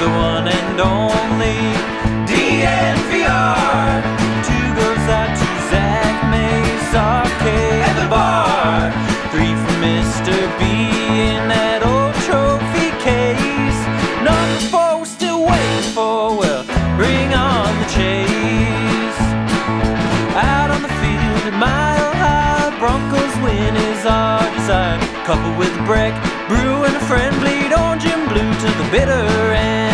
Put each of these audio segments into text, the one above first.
the one and only DNVR. Two goes out to Zach, Mace, RK, and the bar. Three for Mr. B in that old trophy case. Number four we're still waiting for, well, bring on the chase. Out on the field at Mile High, Broncos win is our desire. Coupled with a break, brew and a friend, bleed orange and blue to the bitter end.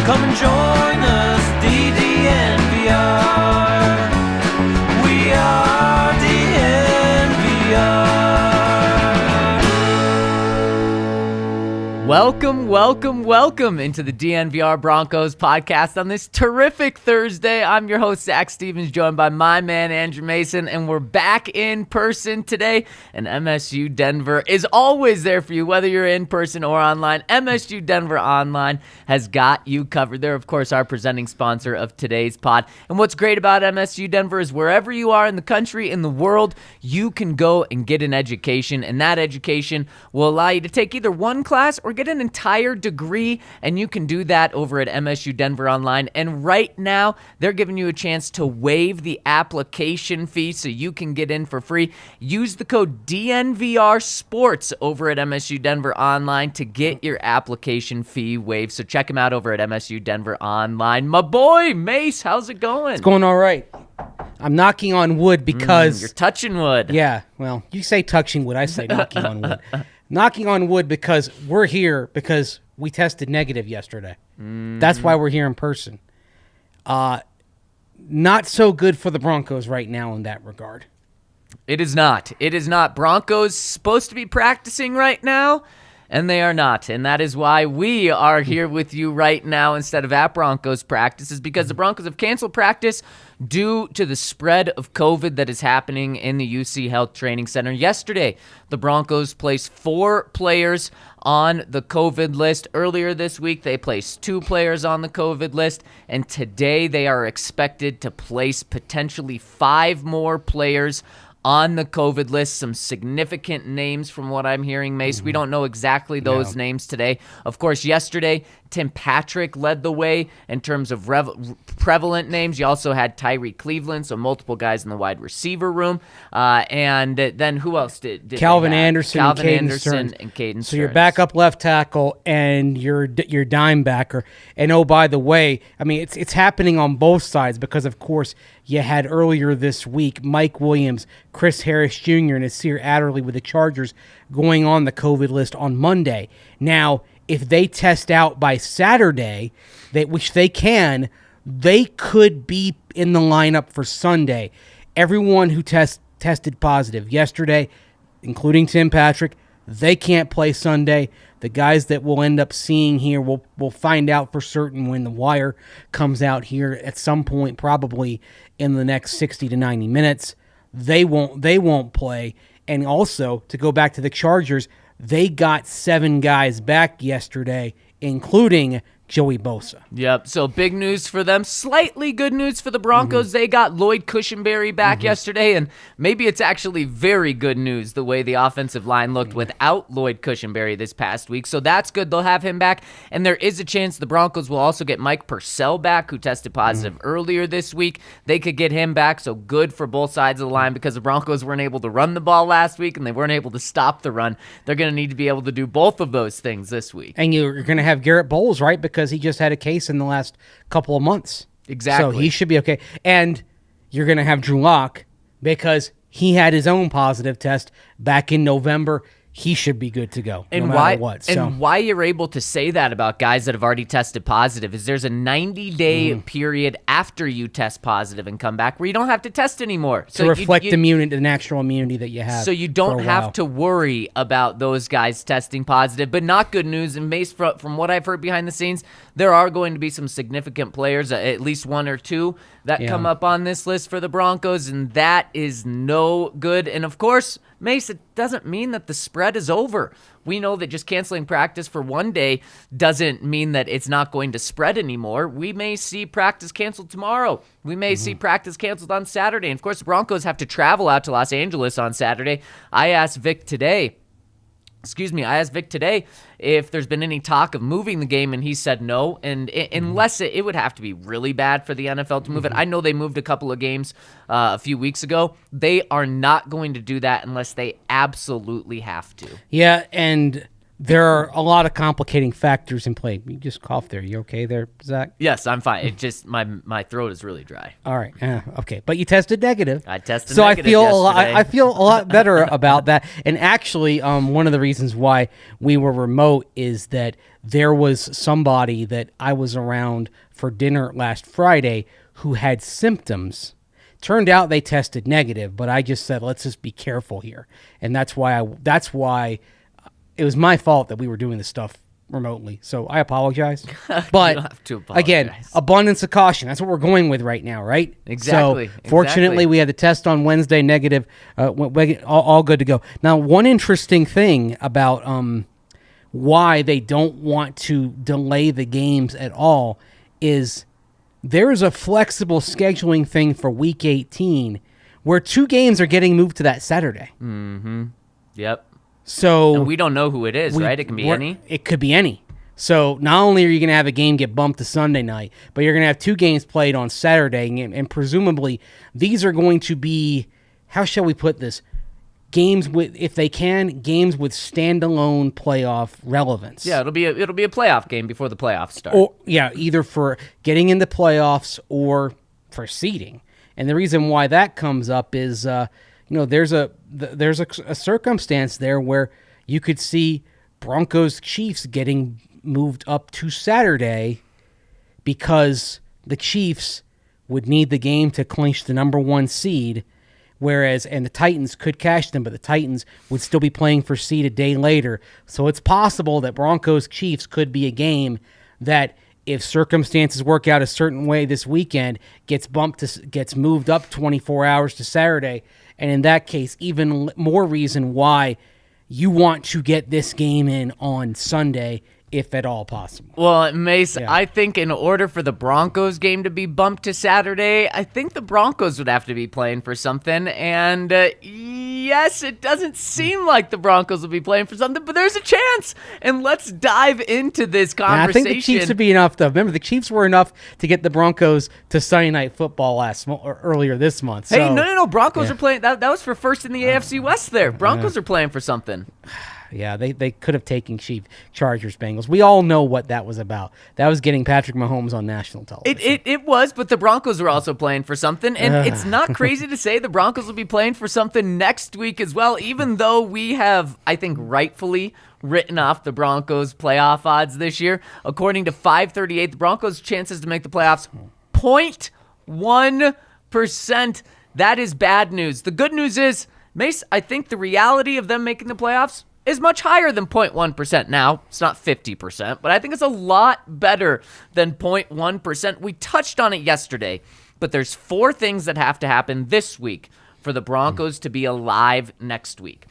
Come and join us, DNVR. We are DNVR. Welcome into the DNVR Broncos podcast on this terrific Thursday. I'm your host, Zac Stevens, joined by my man, Andrew Mason, and we're back in person today. And MSU Denver is always there for you, whether you're in person or online. MSU Denver Online has got you covered. They're, of course, our presenting sponsor of today's pod. And what's great about MSU Denver is wherever you are in the country, in the world, you can go and get an education, and that education will allow you to take either one class or get an entire degree, and you can do that over at MSU Denver Online. And right now, they're giving you a chance to waive the application fee so you can get in for free. Use the code DNVR Sports over at MSU Denver Online to get your application fee waived. So check them out over at MSU Denver Online. My boy, Mace, how's it going? It's going all right. I'm knocking on wood because... You're touching wood. Yeah, well, you say touching wood, I say knocking on wood. Knocking on wood because we're here because we tested negative yesterday. That's why we're here in person. Not so good for the Broncos right now in that regard. It is not. Broncos supposed to be practicing right now, and they are not. And that is why we are here with you right now instead of at Broncos practices, because the Broncos have canceled practice due to the spread of COVID that is happening in the UC Health Training Center. Yesterday, the Broncos placed 4 players on the COVID list. Earlier this week, they placed 2 players on the COVID list, and today they are expected to place potentially 5 more players on the COVID list. Some significant names from what I'm hearing, Mace. We don't know exactly those names today. Of course, yesterday, Tim Patrick led the way in terms of prevalent names. You also had Tyree Cleveland, so multiple guys in the wide receiver room. And then who else did Calvin Anderson and Caden Stearns. So your backup left tackle and your dime backer. And oh, by the way, I mean, it's happening on both sides because, of course, you had earlier this week Mike Williams, Chris Harris Jr., and Nasir Adderley with the Chargers going on the COVID list on Monday. Now, if they test out by Saturday, which they can, they could be in the lineup for Sunday. Everyone who tested positive yesterday, including Tim Patrick, they can't play Sunday. The guys that we'll end up seeing here, we'll find out for certain when the wire comes out here at some point, probably in the next 60 to 90 minutes. They won't play. And also, to go back to the Chargers, they got 7 guys back yesterday, including Joey Bosa. Yep, so big news for them. Slightly good news for the Broncos. They got Lloyd Cushenberry back yesterday, and maybe it's actually very good news the way the offensive line looked without Lloyd Cushenberry this past week. So that's good. They'll have him back, and there is a chance the Broncos will also get Mike Purcell back, who tested positive earlier this week. They could get him back, so good for both sides of the line because the Broncos weren't able to run the ball last week, and they weren't able to stop the run. They're going to need to be able to do both of those things this week. And you're going to have Garrett Bowles, right? Because he just had a case in the last couple of months. Exactly. So he should be okay. And you're going to have Drew Lock because he had his own positive test back in November. He should be good to go, no matter what. And why you're able to say that about guys that have already tested positive is there's a 90-day period after you test positive and come back where you don't have to test anymore. To reflect immunity, the natural immunity that you have. So you don't have to worry about those guys testing positive. But not good news. And based from what I've heard behind the scenes, there are going to be some significant players, at least 1 or 2, that come up on this list for the Broncos, and that is no good. And of course, Mace, it doesn't mean that the spread is over. We know that just canceling practice for one day doesn't mean that it's not going to spread anymore. We may see practice canceled tomorrow. We may see practice canceled on Saturday. And of course, the Broncos have to travel out to Los Angeles on Saturday. I asked Vic today, I asked Vic today if there's been any talk of moving the game, and he said no. And unless it would have to be really bad for the NFL to move it. I know they moved a couple of games a few weeks ago. They are not going to do that unless they absolutely have to. Yeah, and there are a lot of complicating factors in play. You just coughed there. You okay there, Zach? Yes, I'm fine. It just my throat is really dry. All right. Okay, but you tested negative. I tested so negative I feel a lot better about that. And actually, one of the reasons why we were remote is that there was somebody that I was around for dinner last Friday who had symptoms. Turned out they tested negative, but I just said, let's just be careful here. And that's why it was my fault that we were doing this stuff remotely. So I apologize. But You don't have to apologize. Again, abundance of caution. That's what we're going with right now, right? Exactly. So fortunately, we had the test on Wednesday negative, all good to go. Now, one interesting thing about why they don't want to delay the games at all is there is a flexible scheduling thing for Week 18 where 2 games are getting moved to that Saturday. Mm-hmm. Yep. So and we don't know who it is, right? It can be any. It could be any. So not only are you going to have a game get bumped to Sunday night, but you're going to have 2 games played on Saturday, and presumably these are going to be, how shall we put this, games with, if they can, games with standalone playoff relevance. Yeah, it'll be a playoff game before the playoffs start. Or either for getting into playoffs or for seeding. And the reason why that comes up is, there's a circumstance there where you could see Broncos Chiefs getting moved up to Saturday because the Chiefs would need the game to clinch the number 1 seed, and the Titans could cash them, but the Titans would still be playing for seed a day later. So it's possible that Broncos Chiefs could be a game that, if circumstances work out a certain way this weekend, gets moved up 24 hours to Saturday. And in that case, even more reason why you want to get this game in on Sunday, if at all possible. Well, Mace, I think in order for the Broncos game to be bumped to Saturday, I think the Broncos would have to be playing for something. And yes, it doesn't seem like the Broncos will be playing for something, but there's a chance. And let's dive into this conversation. I think the Chiefs would be enough, though. Remember, the Chiefs were enough to get the Broncos to Sunday Night Football earlier this month. Hey, no. Broncos are playing. That was for first in the AFC West there. Broncos are playing for something. Yeah, they could have taken Chargers Bengals. We all know what that was about. That was getting Patrick Mahomes on national television. It was, but the Broncos were also playing for something, and it's not crazy to say the Broncos will be playing for something next week as well, even though we have, I think, rightfully written off the Broncos' playoff odds this year. According to 538, the Broncos' chances to make the playoffs, 0.1%. That is bad news. The good news is, Mace, I think the reality of them making the playoffs is much higher than 0.1%. Now, it's not 50%, but I think it's a lot better than 0.1%. We touched on it yesterday, but there's 4 things that have to happen this week for the Broncos to be alive next week.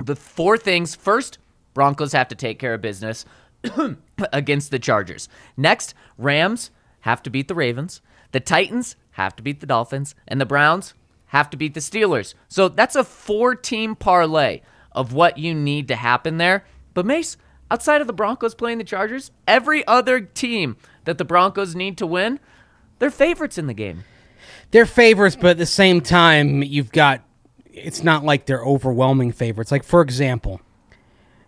The 4 things: first, Broncos have to take care of business against the Chargers. Next, Rams have to beat the Ravens. The Titans have to beat the Dolphins. And the Browns have to beat the Steelers. So that's a 4-team parlay of what you need to happen there. But Mace, outside of the Broncos playing the Chargers, every other team that the Broncos need to win, they're favorites in the game. They're favorites, but at the same time, it's not like they're overwhelming favorites. Like, for example,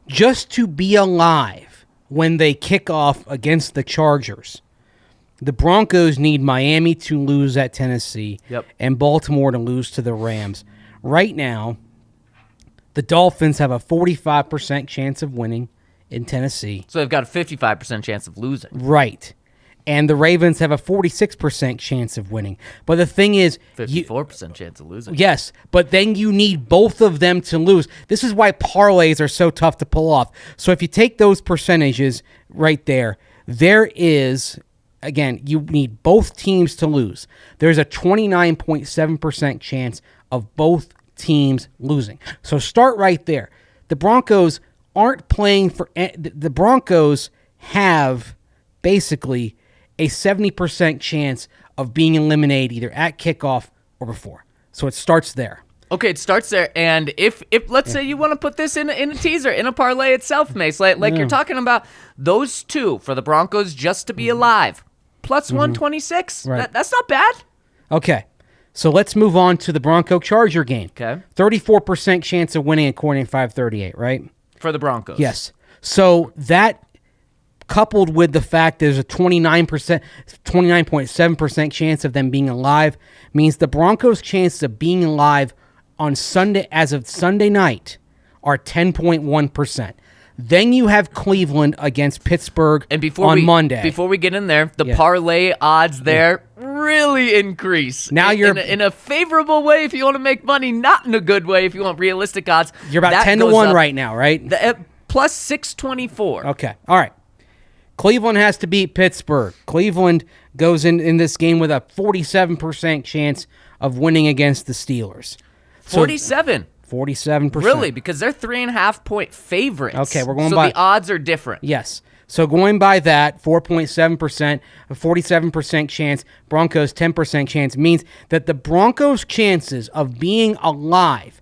just to be alive when they kick off against the Chargers, the Broncos need Miami to lose at Tennessee and Baltimore to lose to the Rams. Right now, the Dolphins have a 45% chance of winning in Tennessee. So they've got a 55% chance of losing. Right. And the Ravens have a 46% chance of winning. But the thing is... 54% chance of losing. Yes, but then you need both of them to lose. This is why parlays are so tough to pull off. So if you take those percentages right there is... Again, you need both teams to lose. There's a 29.7% chance of both teams losing. So start right there. The Broncos aren't playing for... The Broncos have basically a 70% chance of being eliminated either at kickoff or before. So it starts there. Okay, it starts there, and if let's say you want to put this in a teaser, in a parlay itself, Mace, like you're talking about those two for the Broncos just to be alive, plus 126. Right. That's not bad. Okay, so let's move on to the Bronco-Charger game. Okay. 34% chance of winning according to 538, right? For the Broncos. Yes. So that coupled with the fact there's a 29.7% chance of them being alive means the Broncos' chances of being alive on Sunday, as of Sunday night, are 10.1%. Then you have Cleveland against Pittsburgh on Monday. Before we get in there, the parlay odds there really increase. Now you're in a favorable way if you want to make money, not in a good way if you want realistic odds. You're about 10-1 right now, right? Plus 624. Okay. All right. Cleveland has to beat Pittsburgh. Cleveland goes in this game with a 47% chance of winning against the Steelers. 47. 47%. Really? Because they're 3.5-point favorites. Okay, we're going so by... the odds are different. Yes. So going by that, 4.7%, a 47% chance, Broncos 10% chance, means that the Broncos' chances of being alive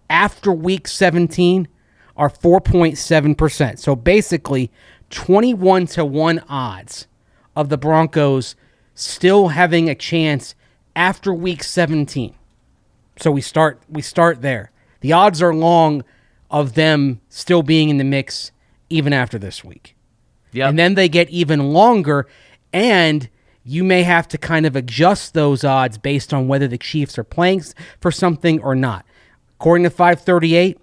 after Week 17 are 4.7%. So basically, 21-1 odds of the Broncos still having a chance after Week 17. So we start there. The odds are long of them still being in the mix even after this week. Yep. And then they get even longer, and you may have to kind of adjust those odds based on whether the Chiefs are playing for something or not. According to 538,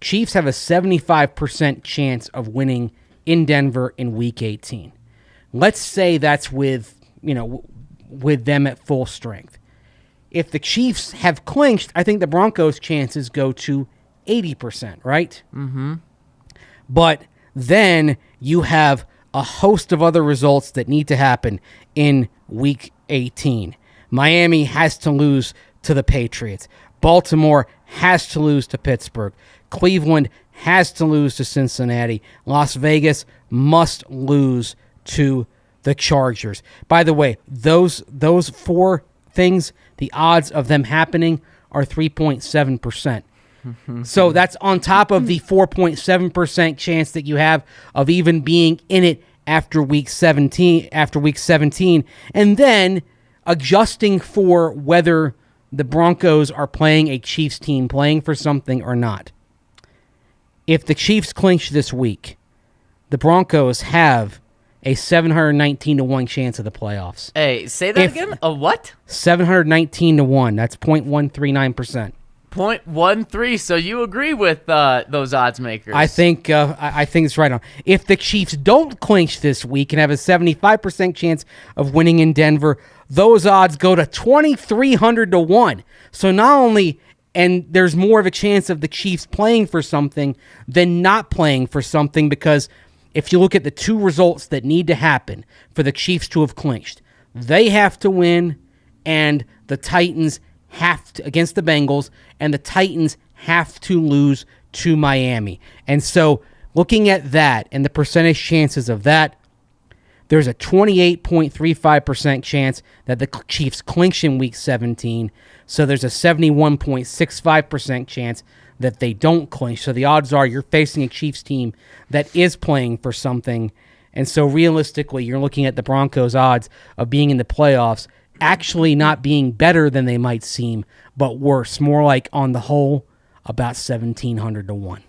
Chiefs have a 75% chance of winning in Denver in Week 18. Let's say that's with them at full strength. If the Chiefs have clinched, I think the Broncos' chances go to 80%, right? Mm-hmm. But then you have a host of other results that need to happen in Week 18. Miami has to lose to the Patriots. Baltimore has to lose to Pittsburgh. Cleveland has to lose to Cincinnati. Las Vegas must lose to the Chargers. By the way, those four things, the odds of them happening are 3.7%. So that's on top of the 4.7% chance that you have of even being in it after Week 17. And then adjusting for whether the Broncos are playing a Chiefs team, playing for something or not. If the Chiefs clinch this week, the Broncos have a 719-1 chance of the playoffs. Hey, say that again? A what? 719-1. That's 0.139%. 0.13. So you agree with those odds makers? I think it's right on. If the Chiefs don't clinch this week and have a 75% chance of winning in Denver, those odds go to 2,300-1. So not only, and there's more of a chance of the Chiefs playing for something than not playing for something, because if you look at the two results that need to happen for the Chiefs to have clinched, they have to win, and the Titans have to, against the Bengals, and the Titans have to lose to Miami. And so looking at that and the percentage chances of that, there's a 28.35% chance that the Chiefs clinch in Week 17. So there's a 71.65% chance that they don't clinch. So the odds are you're facing a Chiefs team that is playing for something. And so realistically, you're looking at the Broncos' odds of being in the playoffs actually not being better than they might seem, but worse. More like, on the whole, about 1,700-1.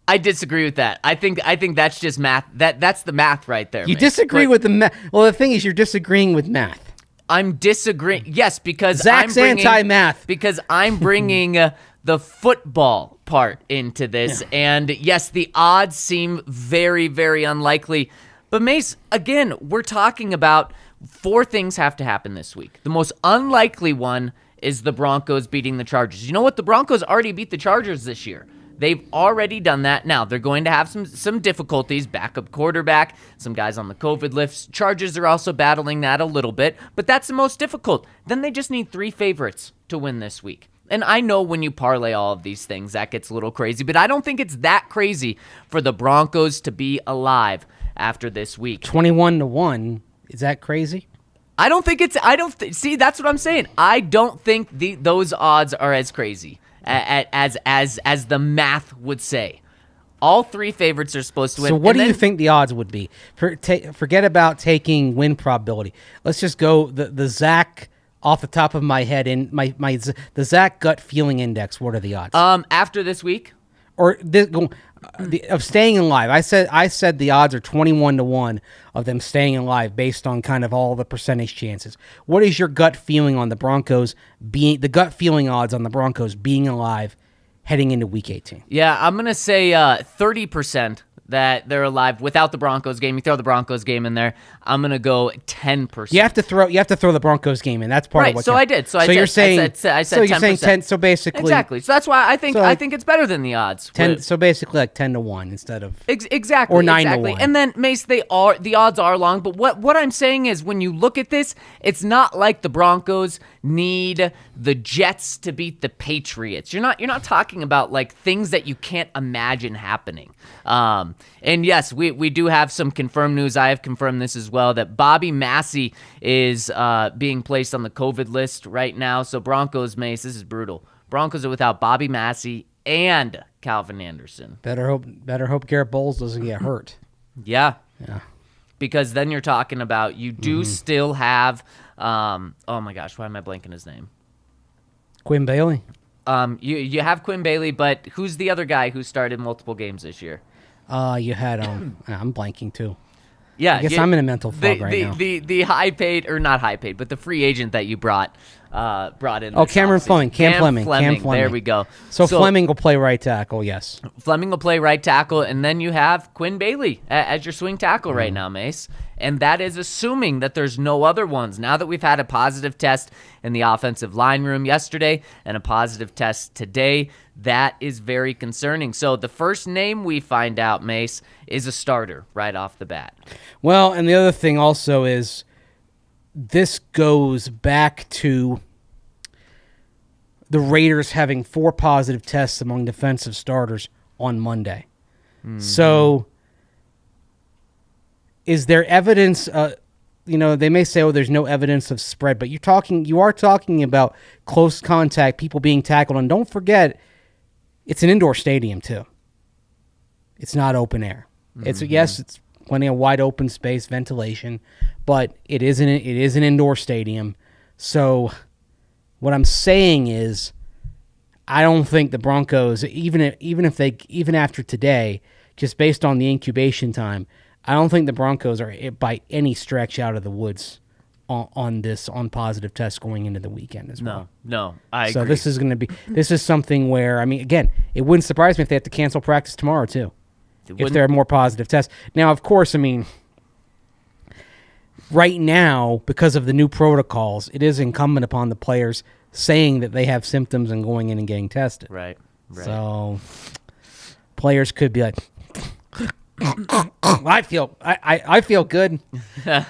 I disagree with that. I think that's just math. That's the math right there. You disagree with the math. Well, the thing is, you're disagreeing with math. I'm disagreeing. Yes, because Zach's anti-math. Because I'm bringing the football part into this. Yeah. And yes, the odds seem very, very unlikely. But Mace, again, we're talking about 4 things have to happen this week. The most unlikely one is the Broncos beating the Chargers. You know what? The Broncos already beat the Chargers this year. They've already done that. Now, they're going to have some difficulties. Backup quarterback, some guys on the COVID list. Chargers are also battling that a little bit, but that's the most difficult. Then they just need 3 favorites to win this week. And I know when you parlay all of these things, that gets a little crazy, but I don't think it's that crazy for the Broncos to be alive after this week. 21-1. Is that crazy? I don't think it's. See, that's what I'm saying. I don't think those odds are as crazy as the math would say. All three favorites are supposed to win. So what do you think the odds would be? Forget about taking win probability. Let's just go the Zach off the top of my head and the Zach gut feeling index. What are the odds? After this week, or of staying alive. I said the odds are 21-1 of them staying alive based on kind of all the percentage chances. What is your gut feeling on the Broncos the gut feeling odds on the Broncos being alive heading into Week 18? Yeah, I'm gonna say 30% that they're alive without the Broncos game. You throw the Broncos game in there, I'm gonna go 10%. You have to throw the Broncos game in. That's part of what. So I did. So you're saying I said so you're 10%. saying 10. So basically, exactly. So that's why I think it's better than the odds. 10. So basically, like 10-1 instead of exactly or 9-1. Exactly. And then Mace, the odds are long. But what I'm saying is, when you look at this, it's not like the Broncos need the Jets to beat the Patriots. You're not talking about like things that you can't imagine happening. And yes, we do have some confirmed news. I have confirmed this as well, that Bobbie Massie is being placed on the COVID list right now. So Broncos, Mace, this is brutal. Broncos are without Bobbie Massie and Calvin Anderson. Better hope Garrett Bowles doesn't get hurt. Yeah. Because then you're talking about you do still have oh my gosh, why am I blanking his name? Quinn Bailey. You have Quinn Bailey, but who's the other guy who started multiple games this year? You had I'm blanking too. Yeah, I guess I'm in a mental fog right now. The high paid, or not high paid, but the free agent that you brought in. Oh, Cameron Fleming. Cam Fleming. There we go. So Fleming will play right tackle. Yes. Fleming will play right tackle, and then you have Quinn Bailey as your swing tackle right now, Mace. And that is assuming that there's no other ones. Now that we've had a positive test in the offensive line room yesterday and a positive test today, that is very concerning. So the first name we find out, Mace, is a starter right off the bat. Well, and the other thing also is this goes back to the Raiders having 4 positive tests among defensive starters on Monday. So is there evidence, they may say, there's no evidence of spread, but you are talking about close contact, people being tackled, and don't forget, it's an indoor stadium too. It's not open air. It's plenty of wide open space, ventilation, but it is an indoor stadium. So what I'm saying is, I don't think the Broncos, even after today, just based on the incubation time, I don't think the Broncos are by any stretch out of the woods on positive tests going into the weekend as well. No, I agree. So this is something where, I mean, again, it wouldn't surprise me if they have to cancel practice tomorrow too, if there are more positive tests. Now, of course, I mean, right now, because of the new protocols, it is incumbent upon the players saying that they have symptoms and going in and getting tested. Right. So players could be like, I feel good.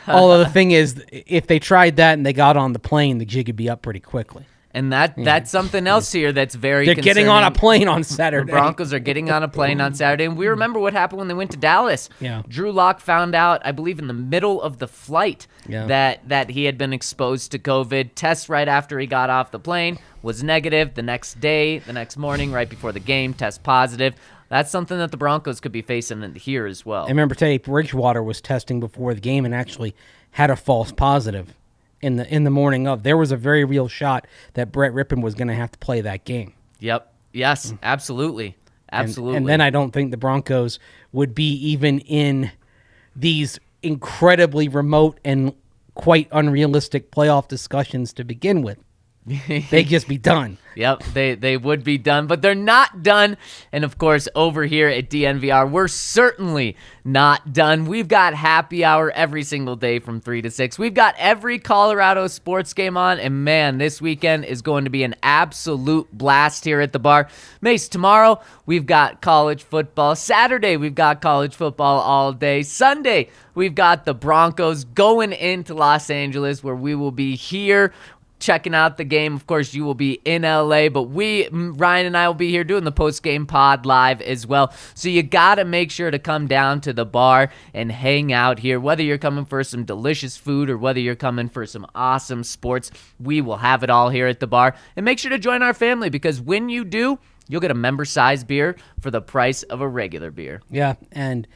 Although the thing is, if they tried that and they got on the plane, the jig would be up pretty quickly. And that's something else here that's very They're concerning. getting on a plane on Saturday. The Broncos are getting on a plane on Saturday. And we remember what happened when they went to Dallas. Yeah. Drew Lock found out, I believe, in the middle of the flight that he had been exposed to COVID. Test right after he got off the plane was negative. The next morning, right before the game, test positive. That's something that the Broncos could be facing here as well. I remember Teddy Bridgewater was testing before the game and actually had a false positive in the morning of. There was a very real shot that Brett Rippon was going to have to play that game. Yep. Yes, absolutely. Absolutely. And then I don't think the Broncos would be even in these incredibly remote and quite unrealistic playoff discussions to begin with. They'd just be done. Yep, they would be done, but they're not done. And of course, over here at DNVR, we're certainly not done. We've got happy hour every single day from 3 to 6. We've got every Colorado sports game on, and man, this weekend is going to be an absolute blast here at the bar. Mace, tomorrow we've got college football. Saturday we've got college football all day. Sunday we've got the Broncos going into Los Angeles, where we will be here checking out the game. Of course, you will be in LA, but Ryan and I will be here doing the post-game pod live as well. So you got to make sure to come down to the bar and hang out here. Whether you're coming for some delicious food or whether you're coming for some awesome sports, we will have it all here at the bar. And make sure to join our family, because when you do, you'll get a member-sized beer for the price of a regular beer. Yeah, and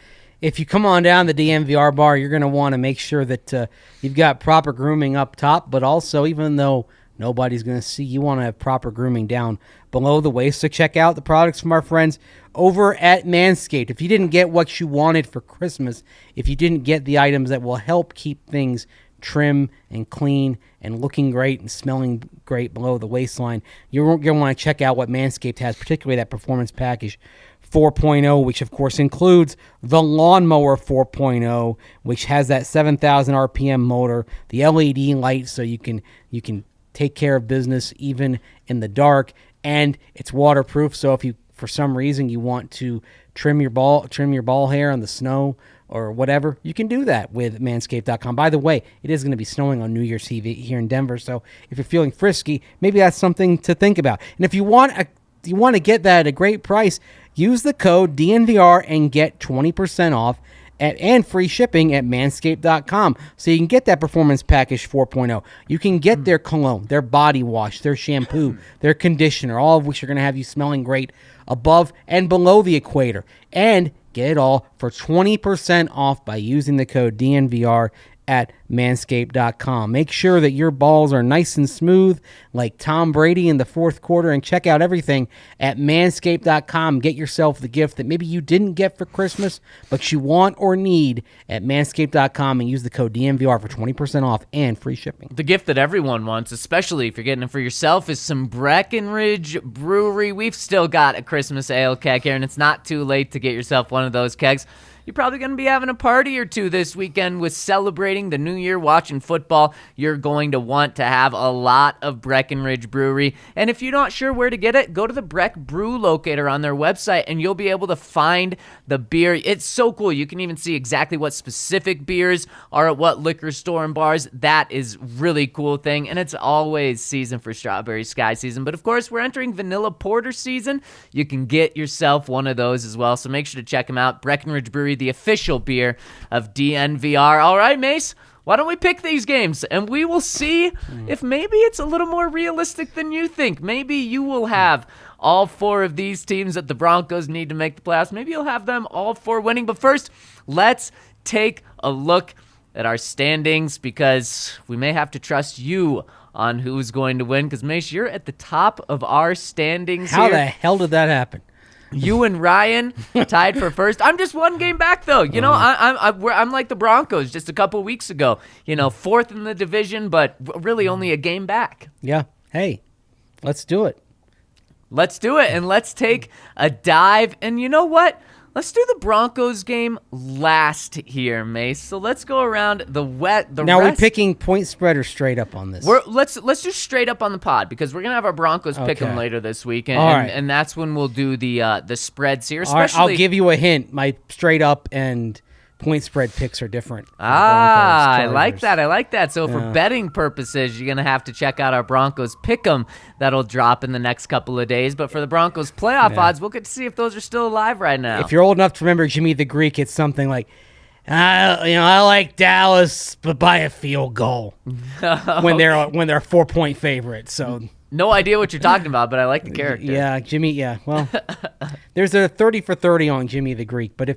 if you come on down the DNVR bar, you're going to want to make sure that you've got proper grooming up top, but also, even though nobody's going to see, you want to have proper grooming down below the waist. So check out the products from our friends over at Manscaped. If you didn't get what you wanted for Christmas, if you didn't get the items that will help keep things trim and clean and looking great and smelling great below the waistline, you're going to want to check out what Manscaped has, particularly that Performance Package 4.0, which of course includes the Lawnmower 4.0, which has that 7,000 RPM motor, the LED light, so you can take care of business even in the dark, and it's waterproof. So if you, for some reason, you want to trim your ball hair on the snow or whatever, you can do that with Manscaped.com. By the way, it is going to be snowing on New Year's Eve here in Denver, so if you're feeling frisky, maybe that's something to think about. And if you want to get that at a great price, use the code DNVR and get 20% off and free shipping at Manscaped.com. So you can get that Performance Package 4.0. You can get their cologne, their body wash, their shampoo, their conditioner, all of which are going to have you smelling great above and below the equator. And get it all for 20% off by using the code DNVR at Manscaped.com. Make sure that your balls are nice and smooth like Tom Brady in the fourth quarter, and check out everything at Manscaped.com. Get yourself the gift that maybe you didn't get for Christmas, but you want or need at Manscaped.com, and use the code DNVR for 20% off and free shipping. The gift that everyone wants, especially if you're getting it for yourself, is some Breckenridge Brewery. We've still got a Christmas ale keg here, and it's not too late to get yourself one of those kegs. You're probably going to be having a party or two this weekend with celebrating the new year, watching football. You're going to want to have a lot of Breckenridge Brewery. And if you're not sure where to get it, go to the Breck Brew Locator on their website, and you'll be able to find the beer. It's so cool. You can even see exactly what specific beers are at what liquor store and bars. That is really cool thing. And it's always season for Strawberry Sky season. But of course, we're entering Vanilla Porter season. You can get yourself one of those as well. So make sure to check them out. Breckenridge Brewery, the official beer of DNVR. All right, Mace, why don't we pick these games, and we will see if maybe it's a little more realistic than you think. Maybe you will have all four of these teams that the Broncos need to make the playoffs. Maybe you'll have them all four winning. But first, let's take a look at our standings, because we may have to trust you on who's going to win, because, Mace, you're at the top of our standings How here. the hell did that happen? You and Ryan tied for first. I'm just one game back, though. You know, I'm like the Broncos just a couple weeks ago. You know, fourth in the division, but really only a game back. Yeah. Hey, let's do it. Let's do it, and let's take a dive. And you know what? Let's do the Broncos game last here, Mace. So let's go around the Now, rest. we're picking point spread or straight up on this? Let's do straight up on the pod, because we're gonna have our Broncos pick 'em later this week, and, All right. and that's when we'll do the spreads here. All right, Especially, I'll give you a hint. My straight up and point spread picks are different. for the I Broncos, like Chargers. that. I like that. So for betting purposes, you're going to have to check out our Broncos Pick'em. That'll drop in the next couple of days. But for the Broncos playoff odds, we'll get to see if those are still alive right now. If you're old enough to remember Jimmy the Greek, it's something like, I like Dallas, but by a field goal when they're a 4-point favorite. So No idea what you're talking about, but I like the character. yeah, Jimmy. Yeah, well, there's a 30 for 30 on Jimmy the Greek, but if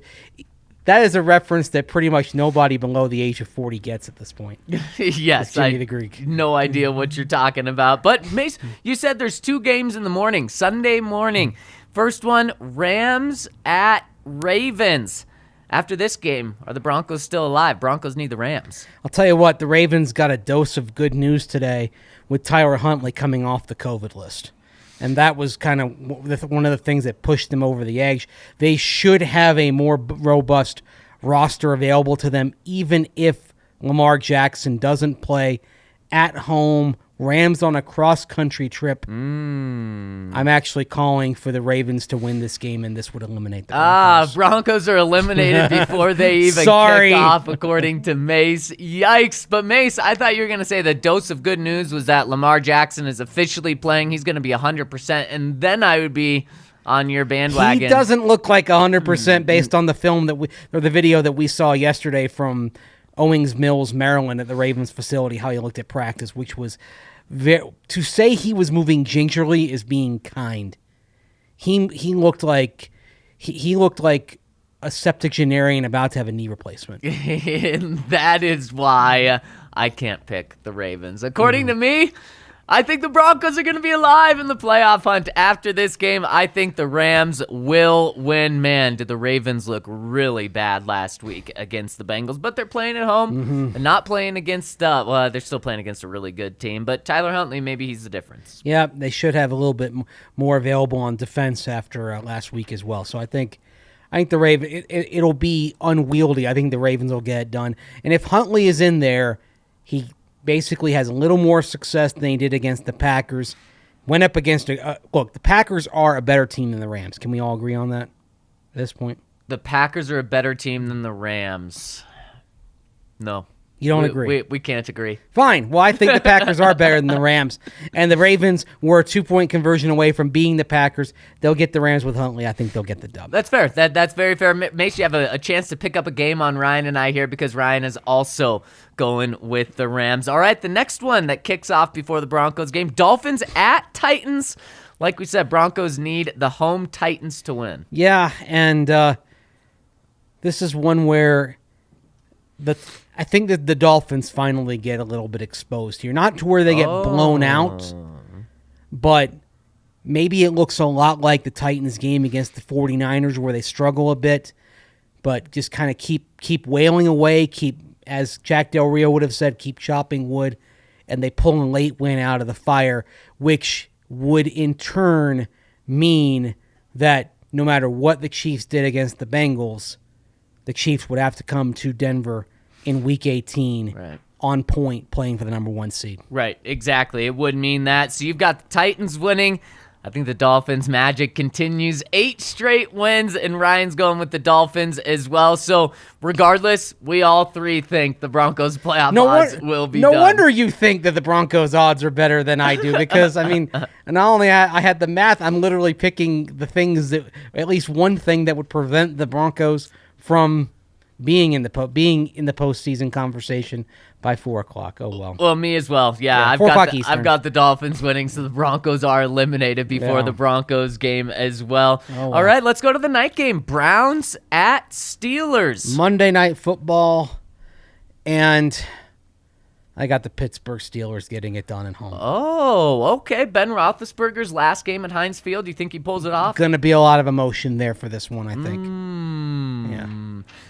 that is a reference that pretty much nobody below the age of 40 gets at this point. Yes, Jimmy the Greek. No idea what you're talking about. But Mace, you said there's two games in the morning, Sunday morning. First one, Rams at Ravens. After this game, are the Broncos still alive? Broncos need the Rams. I'll tell you what, the Ravens got a dose of good news today with Tyler Huntley coming off the COVID list. And that was kind of one of the things that pushed them over the edge. They should have a more robust roster available to them, even if Lamar Jackson doesn't play at home. Rams on a cross-country trip. I'm actually calling for the Ravens to win this game, and this would eliminate the Broncos. Broncos are eliminated before they even kick off, according to Mace. Yikes. But Mace, I thought you were going to say the dose of good news was that Lamar Jackson is officially playing. He's going to be 100%, and then I would be on your bandwagon. He doesn't look like 100% based on the film or the video that we saw yesterday from Owings Mills, Maryland, at the Ravens facility, how he looked at practice, which was to say he was moving gingerly is being kind. He looked like he looked like a septuagenarian about to have a knee replacement. And that is why I can't pick the Ravens. According to me, I think the Broncos are going to be alive in the playoff hunt after this game. I think the Rams will win. Man, did the Ravens look really bad last week against the Bengals, but they're playing at home and not playing against, they're still playing against a really good team, but Tyler Huntley, maybe he's the difference. Yeah, they should have a little bit more available on defense after last week as well. So I think the Ravens, it'll be unwieldy. I think the Ravens will get it done. And if Huntley is in there, he basically has a little more success than he did against the Packers. Went up against look, the Packers are a better team than the Rams. Can we all agree on that at this point? The Packers are a better team than the Rams. No. You don't agree? We can't agree. Fine. Well, I think the Packers are better than the Rams. And the Ravens were a 2-point conversion away from being the Packers. They'll get the Rams with Huntley. I think they'll get the dub. That's fair. That's very fair. Mace, you have a chance to pick up a game on Ryan and I here because Ryan is also going with the Rams. All right, the next one that kicks off before the Broncos game, Dolphins at Titans. Like we said, Broncos need the home Titans to win. Yeah, and this is one where I think that the Dolphins finally get a little bit exposed here. Not to where they get blown out, but maybe it looks a lot like the Titans game against the 49ers where they struggle a bit, but just kind of keep wailing away, as Jack Del Rio would have said, keep chopping wood, and they pull a late win out of the fire, which would in turn mean that no matter what the Chiefs did against the Bengals, the Chiefs would have to come to Denver in Week 18 on point playing for the number 1 seed. Right, exactly. It would mean that. So you've got the Titans winning. I think the Dolphins' magic continues. 8 straight wins, and Ryan's going with the Dolphins as well. So regardless, we all three think the Broncos' playoff odds will be done. No wonder you think that the Broncos' odds are better than I do, because, I mean, not only I had the math, I'm literally picking the things that, at least one thing that would prevent the Broncos from being in the postseason conversation by 4 o'clock. Oh well. Well, me as well. Yeah, I've got the Dolphins winning, so the Broncos are eliminated before the Broncos game as well. Oh, well. All right, let's go to the night game. Browns at Steelers. Monday Night Football, and I got the Pittsburgh Steelers getting it done at home. Oh, okay. Ben Roethlisberger's last game at Heinz Field. Do you think he pulls it off? Going to be a lot of emotion there for this one, I think. Yeah.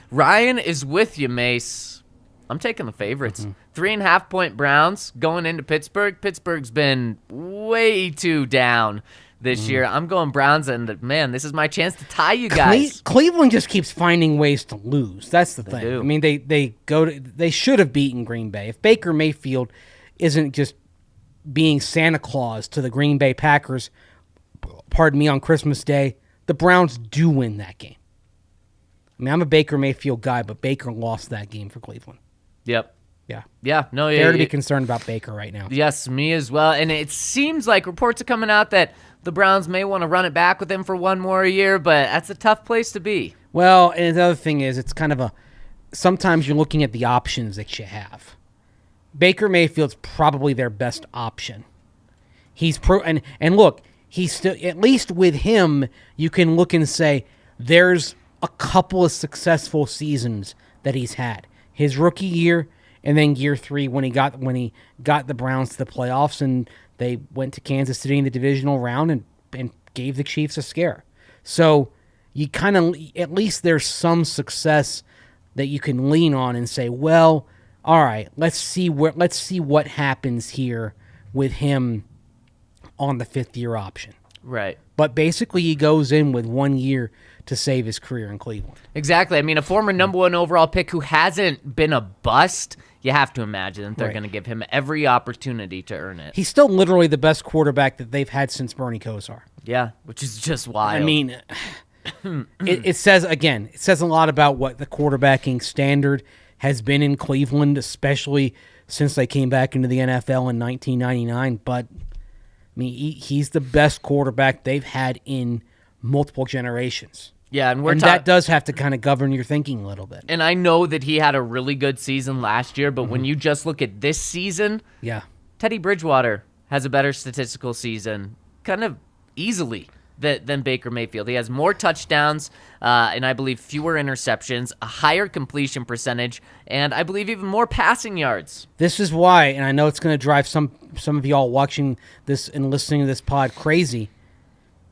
Ryan is with you, Mace. I'm taking the favorites. 3.5-point Browns going into Pittsburgh. Pittsburgh's been way too down this year. I'm going Browns, and man, this is my chance to tie you guys. Cleveland just keeps finding ways to lose. That's the thing. Do. I mean, they should have beaten Green Bay. If Baker Mayfield isn't just being Santa Claus to the Green Bay Packers, on Christmas Day, the Browns do win that game. I mean, I'm a Baker Mayfield guy, but Baker lost that game for Cleveland. Yep. Yeah. Yeah. No, fair to be concerned about Baker right now. Yes, me as well. And it seems like reports are coming out that the Browns may want to run it back with him for one more year, but that's a tough place to be. Well, and the other thing is, it's kind of sometimes you're looking at the options that you have. Baker Mayfield's probably their best option. He's and look, he's still, at least with him, you can look and say there's a couple of successful seasons that he's had. His rookie year, and then year 3 when he got the Browns to the playoffs and they went to Kansas City in the divisional round and gave the Chiefs a scare. So you kind of, at least there's some success that you can lean on and say, well, all right, let's see what happens here with him on the 5th year option. Right. But basically, he goes in with 1 year to save his career in Cleveland. Exactly. I mean, a former number 1 overall pick who hasn't been a bust, you have to imagine that they're Right. going to give him every opportunity to earn it. He's still literally the best quarterback that they've had since Bernie Kosar. Yeah, which is just wild. I mean, it says a lot about what the quarterbacking standard has been in Cleveland, especially since they came back into the NFL in 1999. But, I mean, he's the best quarterback they've had in multiple generations. yeah, and That does have to kind of govern your thinking a little bit. And I know that he had a really good season last year, but when you just look at this season, Yeah. Teddy Bridgewater has a better statistical season, kind of easily, than Baker Mayfield. He has more touchdowns, and I believe fewer interceptions, a higher completion percentage, and I believe even more passing yards. This is why, and I know it's going to drive some of y'all watching this and listening to this pod crazy,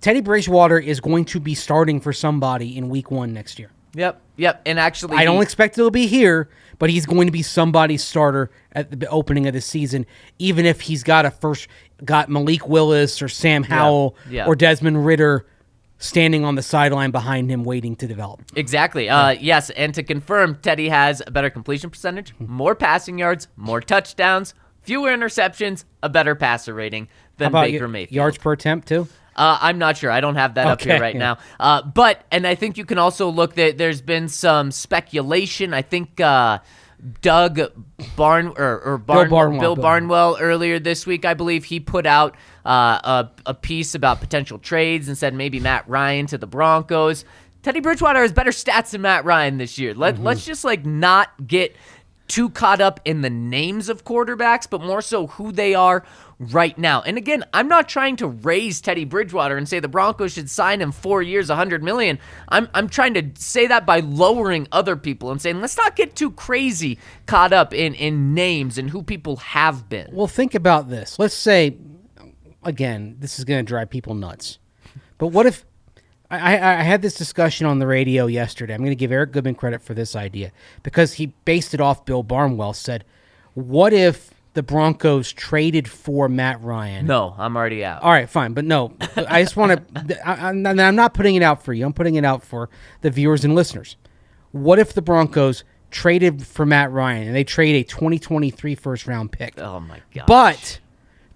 Teddy Bridgewater is going to be starting for somebody in week 1 next year. Yep, and actually... I don't expect he'll be here, but he's going to be somebody's starter at the opening of the season, even if he's got Malik Willis or Sam Howell yeah. or Desmond Ridder standing on the sideline behind him waiting to develop. Exactly. Yes, and to confirm, Teddy has a better completion percentage, more passing yards, more touchdowns, fewer interceptions, a better passer rating than How about Baker Mayfield. yards per attempt, too? I'm not sure. I don't have that up here Okay, right yeah. now. But I think you can also look that there's been some speculation. I think Bill Barnwell earlier this week, I believe he put out a piece about potential trades and said maybe Matt Ryan to the Broncos. Teddy Bridgewater has better stats than Matt Ryan this year. Let's just not get too caught up in the names of quarterbacks, but more so who they are right now. And again, I'm not trying to raise Teddy Bridgewater and say the Broncos should sign him 4 years, $100 million. I'm trying to say that by lowering other people and saying let's not get too crazy caught up in names and who people have been. Well, think about this. Let's say, again, this is going to drive people nuts. But what if I had this discussion on the radio yesterday. I'm going to give Eric Goodman credit for this idea because he based it off Bill Barnwell, said, what if the Broncos traded for Matt Ryan? No, I'm already out. All right, fine. But no, I just want to – I'm not putting it out for you. I'm putting it out for the viewers and listeners. What if the Broncos traded for Matt Ryan and they trade a 2023 first-round pick? Oh, my God. But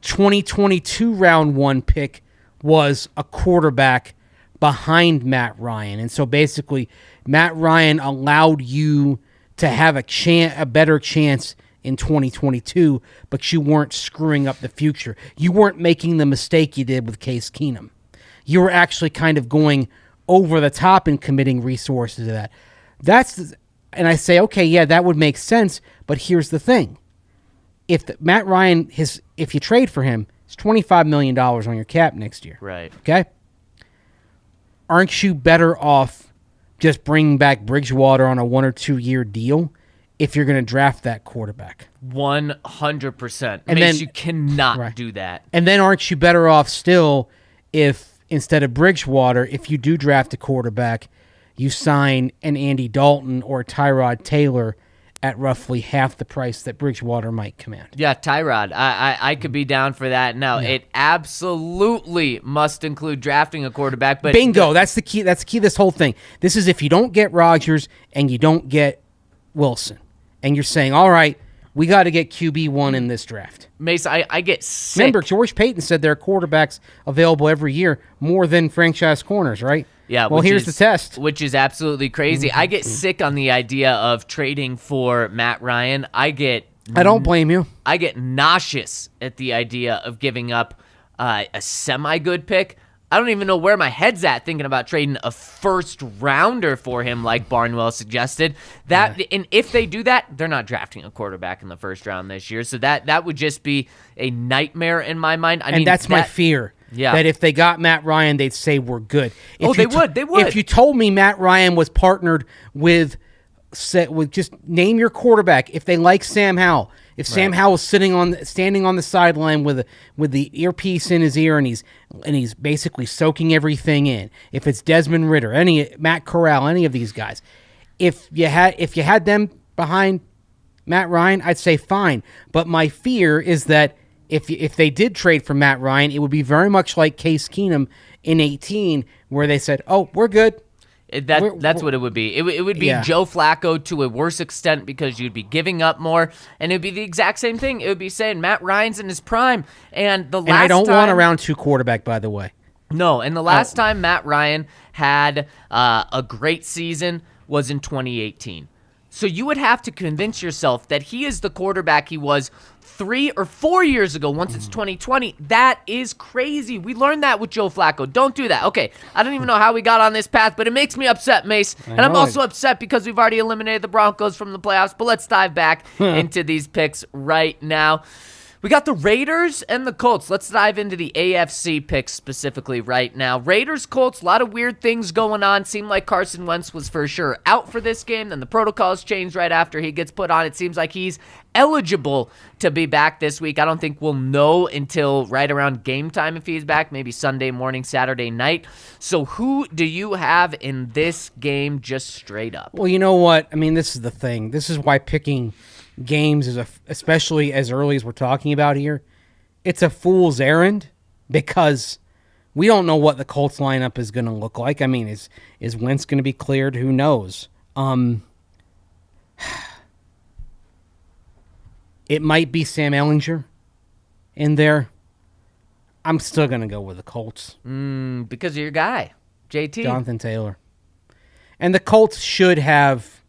2022 round 1 pick was a quarterback behind Matt Ryan. And so basically Matt Ryan allowed you to have a better chance in 2022, but you weren't screwing up the future. You weren't making the mistake you did with Case Keenum. You were actually kind of going over the top and committing resources to that. And I say, okay, yeah, that would make sense, but here's the thing. Matt Ryan, if you trade for him, it's $25 million on your cap next year. Right. Okay? Aren't you better off just bringing back Bridgewater on a 1 or 2 year deal if you're going to draft that quarterback? 100%. And Mace, then- you cannot Right. do that. And then aren't you better off still if instead of Bridgewater, if you do draft a quarterback, you sign an Andy Dalton or Tyrod Taylor at roughly half the price that Bridgewater might command? Yeah, Tyrod. I could be down for that. Now, it absolutely must include drafting a quarterback. But Bingo. That's the key. That's the key to this whole thing. This is if you don't get Rodgers and you don't get Wilson, and you're saying, all right, we got to get QB1 in this draft. Mace, I get sick. Remember, George Payton said there are quarterbacks available every year more than franchise corners, right? Yeah. Well, here's the test. Which is absolutely crazy. I get sick on the idea of trading for Matt Ryan. I don't blame you. I get nauseous at the idea of giving up a semi-good pick. I don't even know where my head's at thinking about trading a first rounder for him, like Barnwell suggested. And if they do that, they're not drafting a quarterback in the first round this year. So that would just be a nightmare in my mind. I mean, that's my fear. Yeah. That if they got Matt Ryan, they'd say we're good. They would. If you told me Matt Ryan was partnered with just name your quarterback. If they like Sam Howell, if Sam Howell is standing on the sideline with the earpiece in his ear and he's basically soaking everything in. If it's Desmond Ridder, Matt Corral, any of these guys, if you had them behind Matt Ryan, I'd say fine. But my fear is that if they did trade for Matt Ryan, it would be very much like Case Keenum in 2018, where they said, "Oh, we're good." That's what it would be. It would be Joe Flacco to a worse extent because you'd be giving up more, and it would be the exact same thing. It would be saying Matt Ryan's in his prime, and I don't want a round 2 quarterback, by the way. No, and the last time Matt Ryan had a great season was in 2018. So you would have to convince yourself that he is the quarterback he was 3 or 4 years ago once it's 2020. That is crazy. We learned that with Joe Flacco. Don't do that. Okay, I don't even know how we got on this path, but it makes me upset, Mace. And I'm also upset because we've already eliminated the Broncos from the playoffs. But let's dive back into these picks right now. We got the Raiders and the Colts. Let's dive into the AFC picks specifically right now. Raiders, Colts, a lot of weird things going on. Seemed like Carson Wentz was for sure out for this game. Then the protocols changed right after he gets put on. It seems like he's eligible to be back this week. I don't think we'll know until right around game time if he's back, maybe Sunday morning, Saturday night. So who do you have in this game just straight up? Well, you know what? I mean, this is the thing. This is why picking games is especially as early as we're talking about here, it's a fool's errand because we don't know what the Colts lineup is going to look like. I mean, is Wentz going to be cleared? Who knows? It might be Sam Ehlinger in there. I'm still going to go with the Colts. Because of your guy, JT. Jonathan Taylor. And the Colts should have,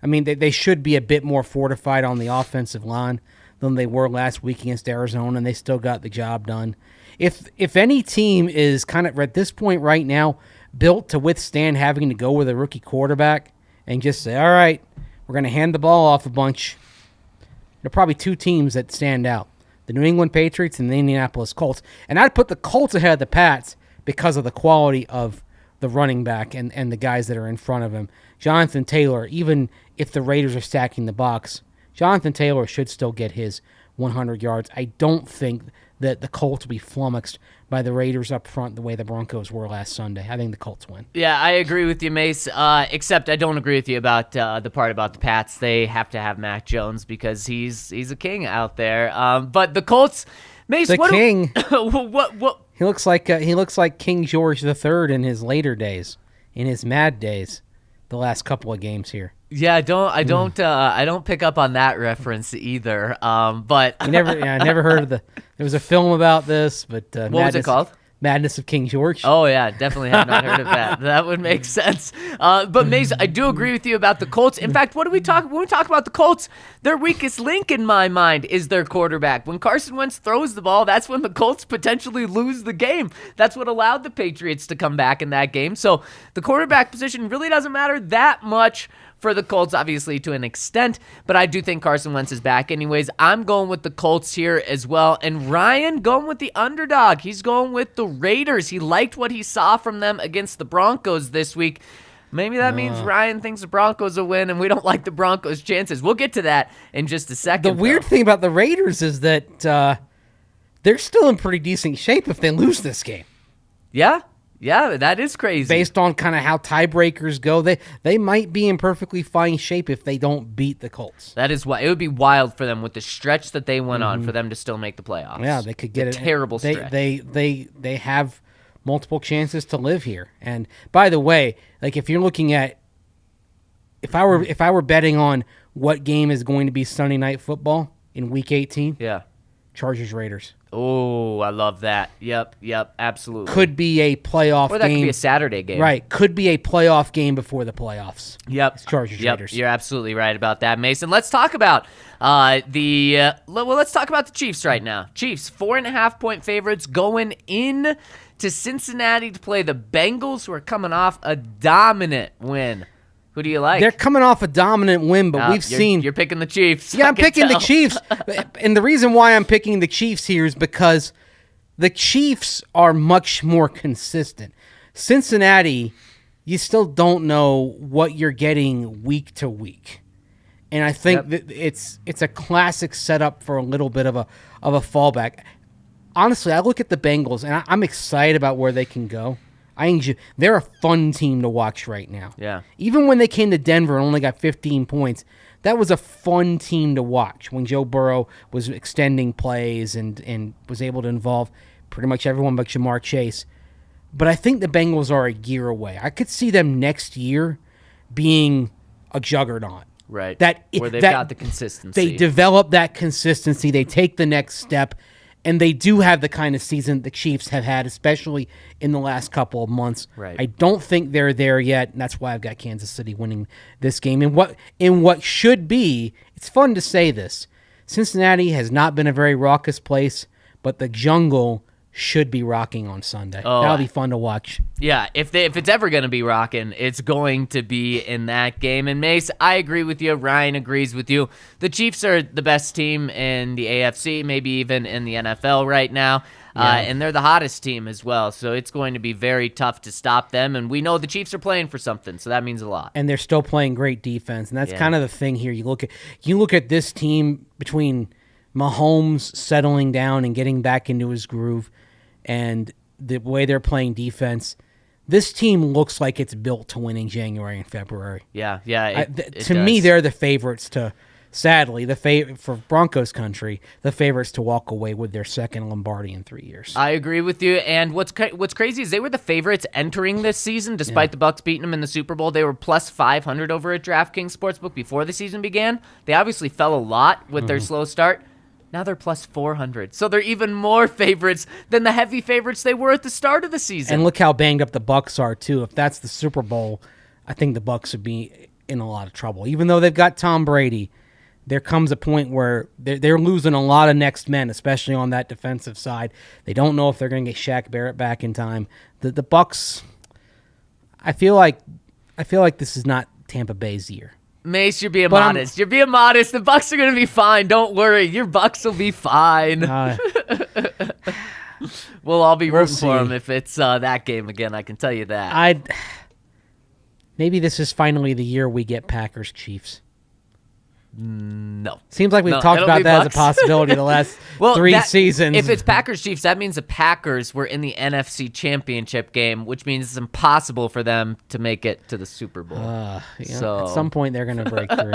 I mean, they should be a bit more fortified on the offensive line than they were last week against Arizona, and they still got the job done. If any team is kind of, at this point right now, built to withstand having to go with a rookie quarterback and just say, all right, we're going to hand the ball off a bunch, there are probably 2 teams that stand out, the New England Patriots and the Indianapolis Colts. And I'd put the Colts ahead of the Pats because of the quality of the running back and the guys that are in front of him. Jonathan Taylor, even if the Raiders are stacking the box, Jonathan Taylor should still get his 100 yards. I don't think that the Colts will be flummoxed by the Raiders up front the way the Broncos were last Sunday. I think the Colts win. Yeah, I agree with you, Mace, except I don't agree with you about the part about the Pats. They have to have Mac Jones because he's a king out there. But the Colts, Mace, the king. What? He looks like King George III in his later days, in his mad days, the last couple of games here. Yeah, I don't pick up on that reference either. But I never heard of there was a film about this, but what was it called? Madness of King George. Oh yeah, definitely have not heard of that. That would make sense. But Mace, I do agree with you about the Colts. In fact, when we talk about the Colts, their weakest link in my mind is their quarterback. When Carson Wentz throws the ball, that's when the Colts potentially lose the game. That's what allowed the Patriots to come back in that game. So the quarterback position really doesn't matter that much for the Colts, obviously, to an extent, but I do think Carson Wentz is back anyways. I'm going with the Colts here as well, and Ryan going with the underdog. He's going with the Raiders. He liked what he saw from them against the Broncos this week. Maybe that means Ryan thinks the Broncos will win, and we don't like the Broncos' chances. We'll get to that in just a second. The weird thing about the Raiders is that they're still in pretty decent shape if they lose this game. Yeah, that is crazy. Based on kind of how tiebreakers go, they might be in perfectly fine shape if they don't beat the Colts. That is why it would be wild for them with the stretch that they went on for them to still make the playoffs. Yeah, they could get a terrible stretch. They have multiple chances to live here. And by the way, like if you're looking at if I were betting on what game is going to be Sunday Night Football in Week 18, Chargers Raiders. Oh, I love that. Yep, absolutely. Could be a playoff game. Or that could be a Saturday game. Right, could be a playoff game before the playoffs. Yep. It's Chargers Raiders. You're absolutely right about that, Mason. Let's talk about let's talk about the Chiefs right now. Chiefs, 4.5-point favorites going in to Cincinnati to play the Bengals, who are coming off a dominant win. Who do you like? They're coming off a dominant win, but You're picking the Chiefs. Yeah, I'm picking the Chiefs. And the reason why I'm picking the Chiefs here is because the Chiefs are much more consistent. Cincinnati, you still don't know what you're getting week to week. And I think that it's a classic setup for a little bit of a fallback. Honestly, I look at the Bengals, and I'm excited about where they can go. They're a fun team to watch right now. Yeah. Even when they came to Denver and only got 15 points, that was a fun team to watch when Joe Burrow was extending plays and was able to involve pretty much everyone but Jamar Chase. But I think the Bengals are a year away. I could see them next year being a juggernaut. Right. Where they've got the consistency. They develop that consistency. They take the next step. And they do have the kind of season the Chiefs have had, especially in the last couple of months. Right. I don't think they're there yet, and that's why I've got Kansas City winning this game. And what should be, it's fun to say this, Cincinnati has not been a very raucous place, but the jungle should be rocking on Sunday. That'll be fun to watch. Yeah, if it's ever going to be rocking, it's going to be in that game. And Mace, I agree with you. Ryan agrees with you. The Chiefs are the best team in the AFC, maybe even in the NFL right now. And they're the hottest team as well. So it's going to be very tough to stop them. And we know the Chiefs are playing for something, so that means a lot. And they're still playing great defense. And that's kind of the thing here. You look at this team between Mahomes settling down and getting back into his groove and the way they're playing defense, this team looks like it's built to win in January and February. Yeah. To me, they're the favorites to, sadly, for Broncos Country, the favorites to walk away with their second Lombardi in 3 years. I agree with you. And what's crazy is they were the favorites entering this season, despite the Bucs beating them in the Super Bowl. They were plus 500 over at DraftKings Sportsbook before the season began. They obviously fell a lot with their slow start. Now they're plus 400. So they're even more favorites than the heavy favorites they were at the start of the season. And look how banged up the Bucs are, too. If that's the Super Bowl, I think the Bucs would be in a lot of trouble. Even though they've got Tom Brady, there comes a point where they're losing a lot of next men, especially on that defensive side. They don't know if they're going to get Shaq Barrett back in time. The Bucs, I feel like this is not Tampa Bay's year. Mace, you're being modest. You're being modest. The Bucs are going to be fine. Don't worry. Your Bucs will be fine. We'll all be rooting for them if it's that game again. I can tell you that. Maybe this is finally the year we get Packers Chiefs. No. Seems like we've talked about that as a possibility the last three seasons. If it's Packers-Chiefs, that means the Packers were in the NFC Championship game, which means it's impossible for them to make it to the Super Bowl. At some point, they're going to break through.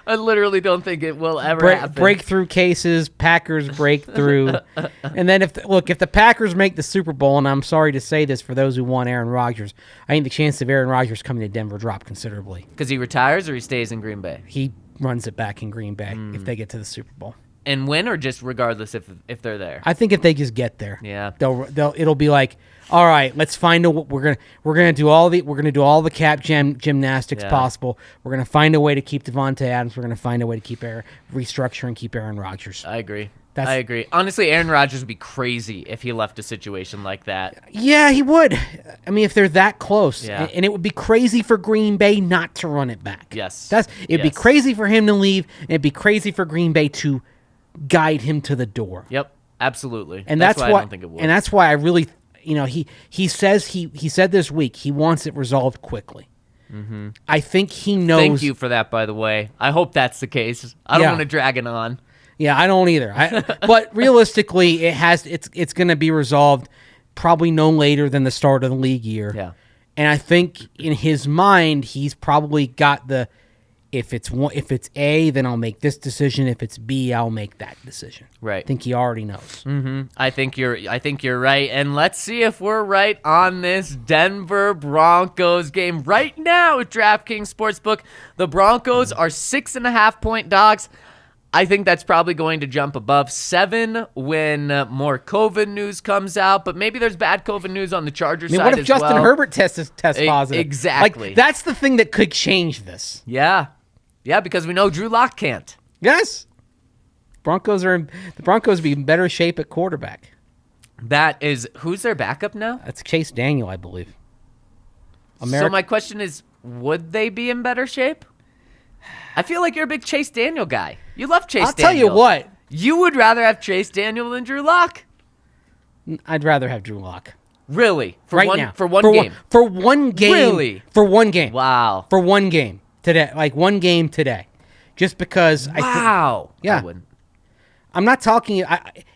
I literally don't think it will ever happen. Breakthrough cases, Packers break through. And then if the Packers make the Super Bowl, and I'm sorry to say this for those who want Aaron Rodgers, I think the chance of Aaron Rodgers coming to Denver drop considerably. Because he retires or he stays in Green Bay? He runs it back in Green Bay if they get to the Super Bowl. And win, or just regardless if they're there? I think if they just get there, yeah, it'll be like, all right, let's find we're gonna do all the cap gymnastics possible. We're gonna find a way to keep Devontae Adams. We're gonna find a way to keep restructure and keep Aaron Rodgers. I agree. I agree. Honestly, Aaron Rodgers would be crazy if he left a situation like that. Yeah, he would. I mean, if they're that close. Yeah. And it would be crazy for Green Bay not to run it back. Yes. It'd be crazy for him to leave, and it'd be crazy for Green Bay to guide him to the door. Yep, absolutely. And that's why I don't think it would. And that's why I really, he says he said this week he wants it resolved quickly. Mm-hmm. I think he knows. Thank you for that, by the way. I hope that's the case. I don't want to drag it on. Yeah, I don't either. But realistically, it's going to be resolved probably no later than the start of the league year. Yeah. And I think in his mind, he's probably got if it's A, then I'll make this decision. If it's B, I'll make that decision. Right. I think he already knows. Mm-hmm. I think you're right. And let's see if we're right on this Denver Broncos game right now at DraftKings Sportsbook. The Broncos are 6.5-point dogs. I think that's probably going to jump above 7 when more COVID news comes out, but maybe there's bad COVID news on the Chargers side as well. What if Justin Herbert tests positive? Exactly. Like, that's the thing that could change this. Yeah. Yeah, because we know Drew Lock can't. Yes. The Broncos be in better shape at quarterback. Who's their backup now? That's Chase Daniel, I believe. So my question is, would they be in better shape? I feel like you're a big Chase Daniel guy. You love Chase Daniel. I'll tell you what. You would rather have Chase Daniel than Drew Lock? I'd rather have Drew Lock. Really? For one game? For one game. Really? For one game. Wow. For one game today. Like one game today. Just because Wow. Yeah. I wouldn't. I'm not talking...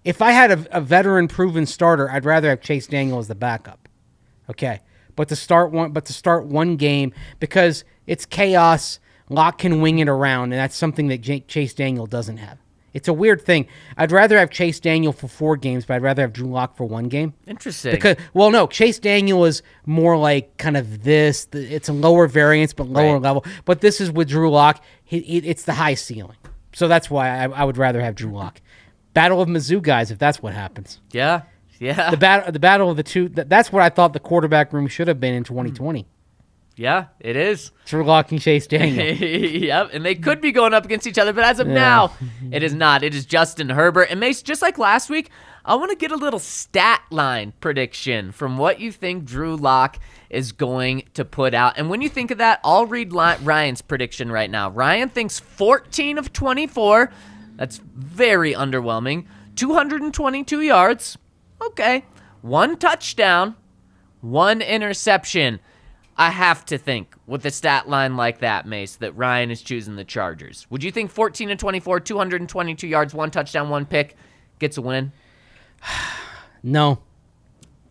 if I had a veteran-proven starter, I'd rather have Chase Daniel as the backup. Okay, but to start one game because it's chaos. Locke can wing it around, and that's something that Chase Daniel doesn't have. It's a weird thing. I'd rather have Chase Daniel for 4 games, but I'd rather have Drew Lock for 1 game. Interesting. Because, no, Chase Daniel is more like kind of this. It's a lower variance, but lower level. But this is with Drew Lock. It's the high ceiling. So that's why I would rather have Drew Lock. Battle of Mizzou guys, if that's what happens. Yeah. The battle of the two. That's what I thought the quarterback room should have been in 2020. Yeah, it is. Drew Lock and Chase Daniel. Yep, and they could be going up against each other, but as of now, it is not. It is Justin Herbert. And Mace, just like last week, I want to get a little stat line prediction from what you think Drew Lock is going to put out. And when you think of that, I'll read Ryan's prediction right now. Ryan thinks 14 of 24. That's very underwhelming. 222 yards. Okay. 1 touchdown. 1 interception. I have to think with a stat line like that, Mace, that Ryan is choosing the Chargers. Would you think 14 and 24, 222 yards, 1 touchdown, 1 pick gets a win? No.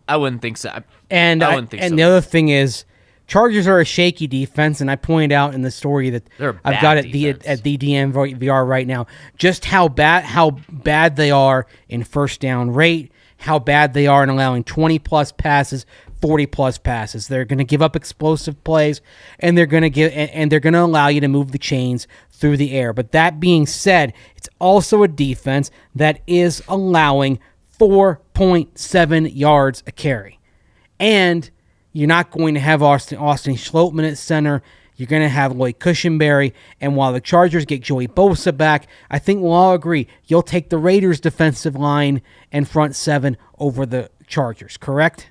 I wouldn't think so. And I wouldn't think so. And the other thing is, Chargers are a shaky defense, and I pointed out in the story that I've got at the DNVR right now just how bad they are in first down rate, how bad they are in allowing 20-plus passes, 40-plus passes. They're going to give up explosive plays, and they're going to allow you to move the chains through the air. But that being said, it's also a defense that is allowing 4.7 yards a carry. And you're not going to have Austin Schlottman at center. You're going to have Lloyd Cushenberry. And while the Chargers get Joey Bosa back, I think we'll all agree you'll take the Raiders' defensive line and front 7 over the Chargers, correct?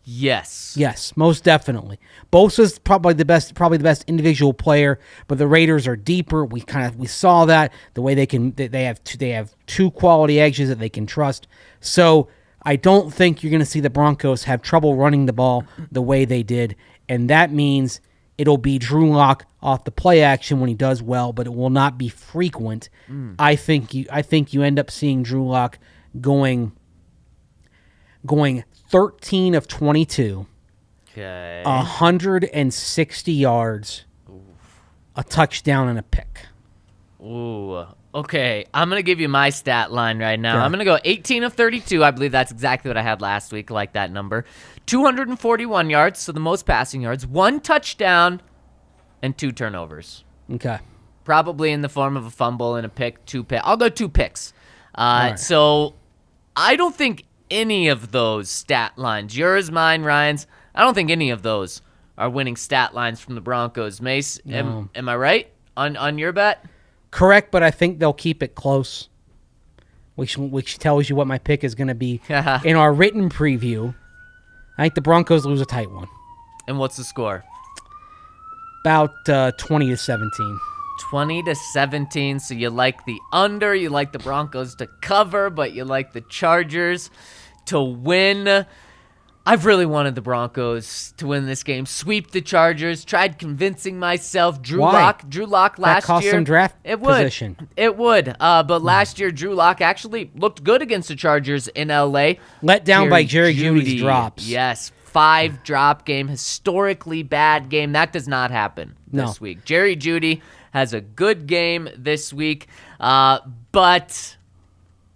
Yes. Yes, most definitely. Bosa's probably the best individual player, but the Raiders are deeper. We saw that the way they have 2 quality edges that they can trust. So I don't think you're going to see the Broncos have trouble running the ball the way they did, and that means it'll be Drew Lock off the play action when he does well, but it will not be frequent. I think you end up seeing Drew Lock going 13 of 22, okay, 160 yards, a touchdown, and a pick. Ooh, okay. I'm going to give you my stat line right now. Yeah. I'm going to go 18 of 32. I believe that's exactly what I had last week. I like that number. 241 yards, so the most passing yards, 1 touchdown, and 2 turnovers. Okay. Probably in the form of a fumble and a pick, 2 picks. I'll go 2 picks. Right. So I don't think any of those stat lines, yours, mine, Ryan's, I don't think any of those are winning stat lines from the Broncos. Mace, No. am I right on your bet? Correct, but I think they'll keep it close, which tells you what my pick is going to be. In our written preview, I think the Broncos lose a tight one. And what's the score? About 20-17. 20-17, so you like the under, you like the Broncos to cover, but you like the Chargers to win. I've really wanted the Broncos to win this game. Sweep the Chargers. Tried convincing myself. Drew Lock last that cost year. Some draft it would. position. It would. But last year, Drew Lock actually looked good against the Chargers in LA. Let down by Jerry Jeudy's drops. Yes, 5 drop game, historically bad game. That does not happen this week. Jerry Jeudy has a good game this week. But